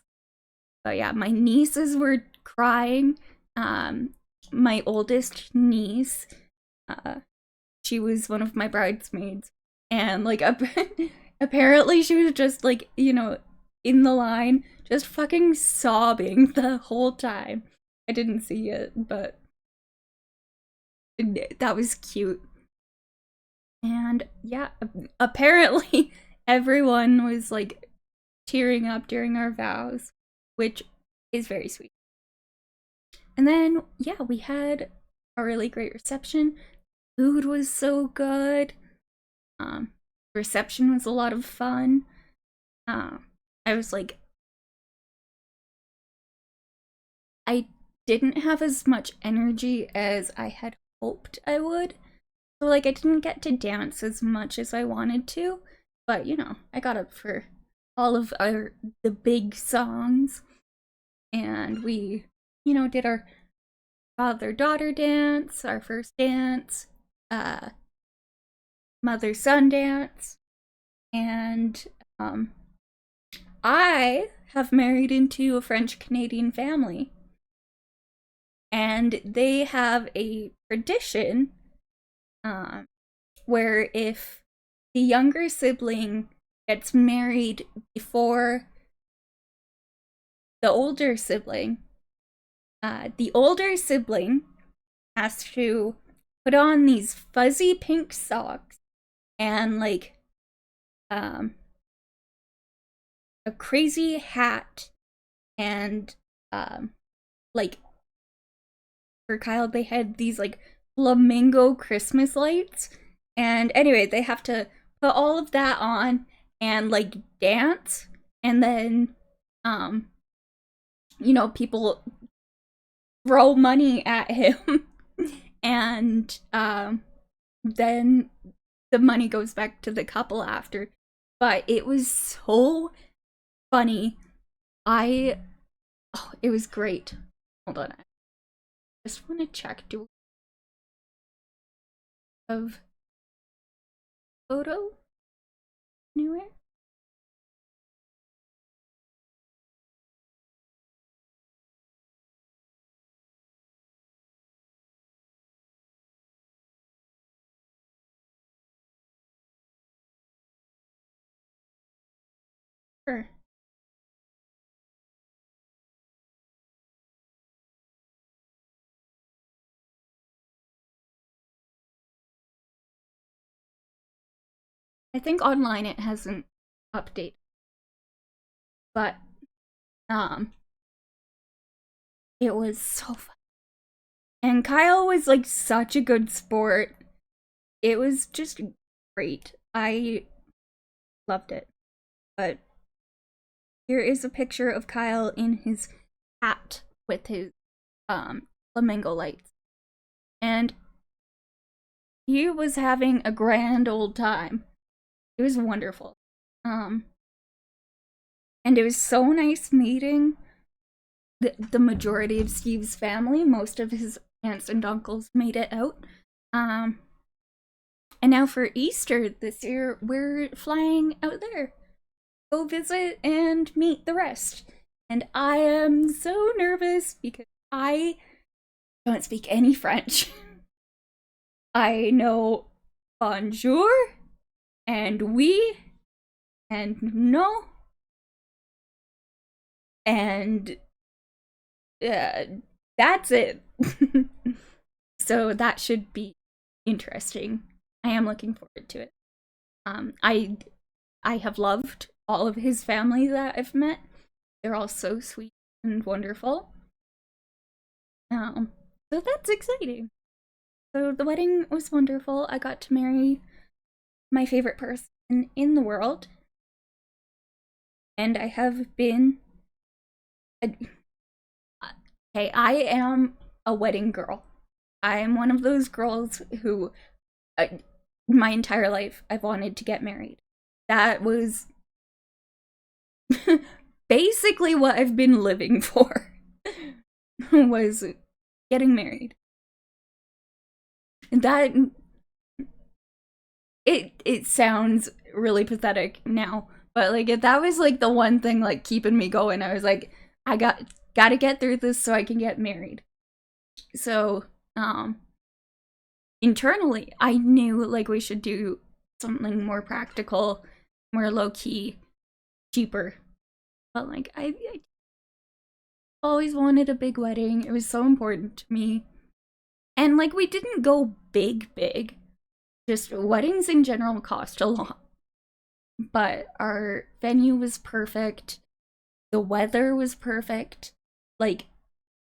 But yeah, my nieces were crying. My oldest niece, uh, she was one of my bridesmaids, and like apparently she was just like in the line, just fucking sobbing the whole time. I didn't see it, but that was cute. And yeah, apparently everyone was like tearing up during our vows, which is very sweet. And then, yeah, we had a really great reception. Food was so good. Um, reception was a lot of fun. Uh, I was like, I didn't have as much energy as I had hoped I would. So, like, I didn't get to dance as much as I wanted to. But, I got up for all of the big songs. And we, did our father-daughter dance, our first dance, uh, mother-son dance, and I have married into a French-Canadian family, and they have a tradition where if the younger sibling gets married before the older sibling, the older sibling has to put on these fuzzy pink socks and like a crazy hat and like for Kyle they had these like flamingo Christmas lights, and anyway they have to put all of that on and like dance, and then people throw money at him and then the money goes back to the couple after. But it was so funny. It was great. Hold on. I just want to check do of photo anywhere. Sure. I think online it hasn't updated, but um it was so fun. And Kyle was like such a good sport. It was just great. I loved it. But here is a picture of Kyle in his hat with his flamingo lights. And he was having a grand old time. It was wonderful. Um, and it was so nice meeting the majority of Steve's family. Most of his aunts and uncles made it out. Um, and now for Easter this year, we're flying out there. Go visit and meet the rest. And I am so nervous because I don't speak any French. I know bonjour and oui and no and that's it. So that should be interesting. I am looking forward to it. I have loved all of his family that I've met. They're all so sweet and wonderful. So that's exciting. So the wedding was wonderful. I got to marry my favorite person in the world. And I have been. Okay, I am a wedding girl. I am one of those girls who, my entire life, I've wanted to get married. That was basically what I've been living for, was getting married. That it sounds really pathetic now, but like that was like the one thing like keeping me going. I was like, I gotta get through this so I can get married. So internally I knew like we should do something more practical, more low-key, cheaper. But like I always wanted a big wedding. It was so important to me. And like we didn't go big. Just weddings in general cost a lot. But our venue was perfect. The weather was perfect. Like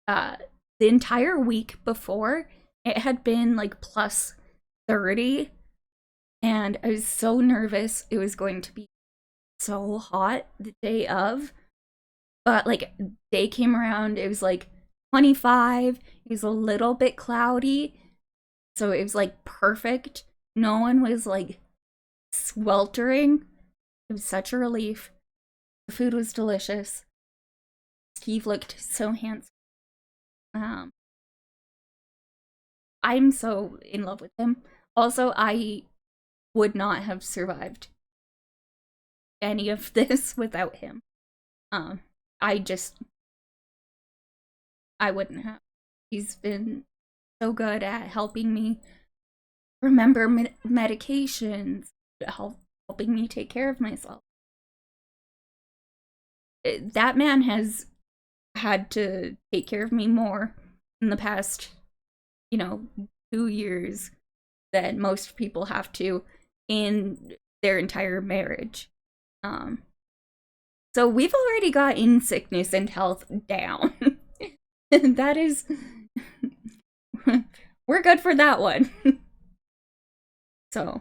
the entire week before, it had been like plus 30, and I was so nervous it was going to be so hot the day of. But like day came around, it was like 25. It was a little bit cloudy, so it was like perfect. No one was like sweltering. It was such a relief. The food was delicious. Steve looked so handsome. I'm so in love with him. Also, I would not have survived any of this without him. I wouldn't have. He's been so good at helping me remember medications, helping me take care of myself. That man has had to take care of me more in the past, 2 years than most people have to in their entire marriage. So we've already got in sickness and health down. That is, we're good for that one. So,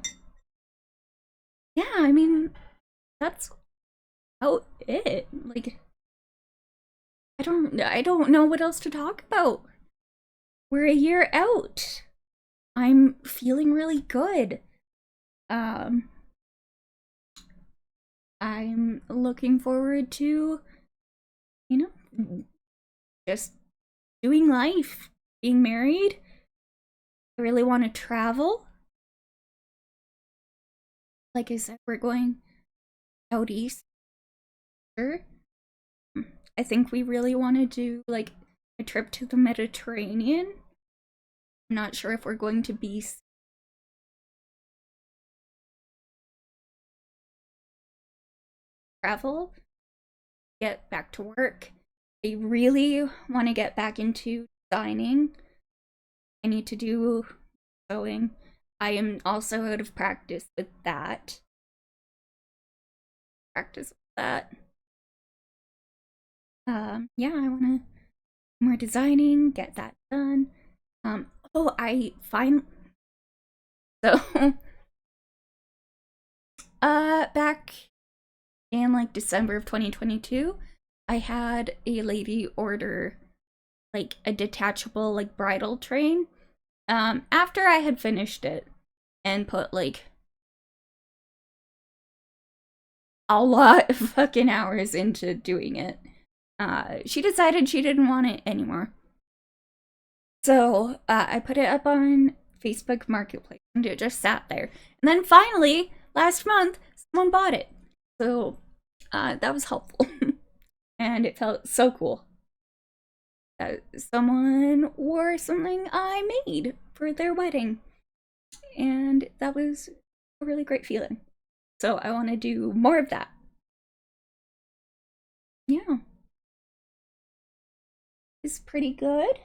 yeah, I mean, that's about it. Like, I don't know what else to talk about. We're a year out. I'm feeling really good. I'm looking forward to, just doing life, being married. I really want to travel. Like I said, we're going out east. Sure. I think we really want to do like a trip to the Mediterranean. I'm not sure if we're going to be travel, get back to work. I really want to get back into designing. I need to do sewing. I am also out of practice with that. Yeah, I want to more designing, get that done. Oh, I find so back in like December of 2022, I had a lady order like a detachable like bridal train. After I had finished it and put like a lot of fucking hours into doing it. She decided she didn't want it anymore. So I put it up on Facebook Marketplace and it just sat there. And then finally, last month, someone bought it. So that was helpful. And it felt so cool. Someone wore something I made for their wedding. And that was a really great feeling. So I want to do more of that. Yeah. It's pretty good.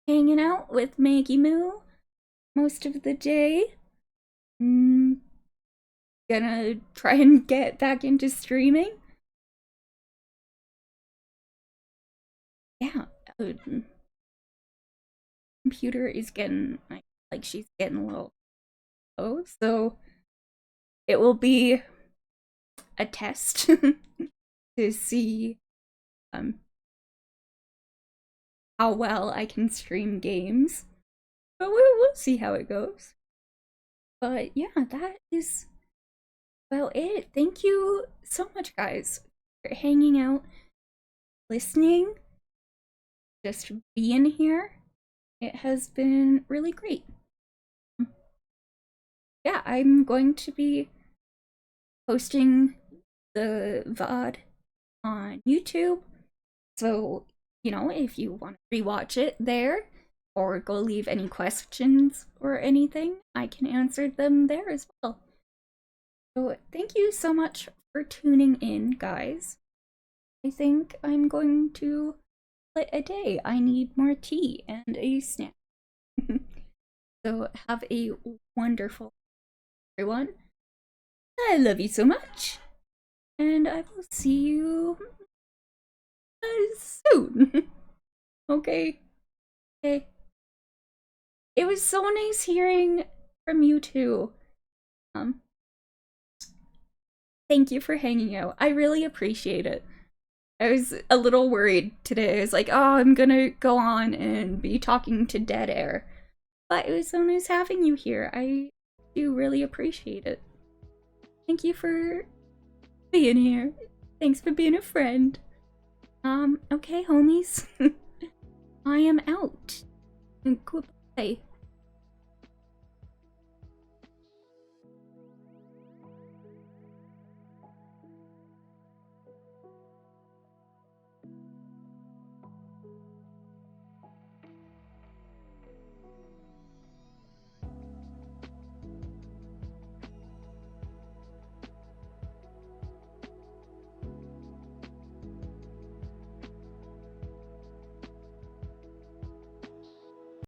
Hanging out with Maggie Moo most of the day. Gonna try and get back into streaming. Yeah. Computer is getting like she's getting a little low, so it will be a test to see how well I can stream games. But we'll see how it goes. But yeah, that is about it. Thank you so much, guys, for hanging out, listening, just being here. It has been really great. Yeah, I'm going to be posting the VOD on YouTube. So, if you want to rewatch it there or go leave any questions or anything, I can answer them there as well. So, thank you so much for tuning in, guys. I think I'm going to call it a day. I need more tea and a snack. So, have a wonderful everyone. I love you so much. And I will see you soon. Okay. It was so nice hearing from you too. Thank you for hanging out. I really appreciate it. I was a little worried today. I was like, oh, I'm gonna go on and be talking to dead air. But it was so nice having you here. I do really appreciate it. Thank you for being here. Thanks for being a friend. Okay, homies. I am out. Goodbye.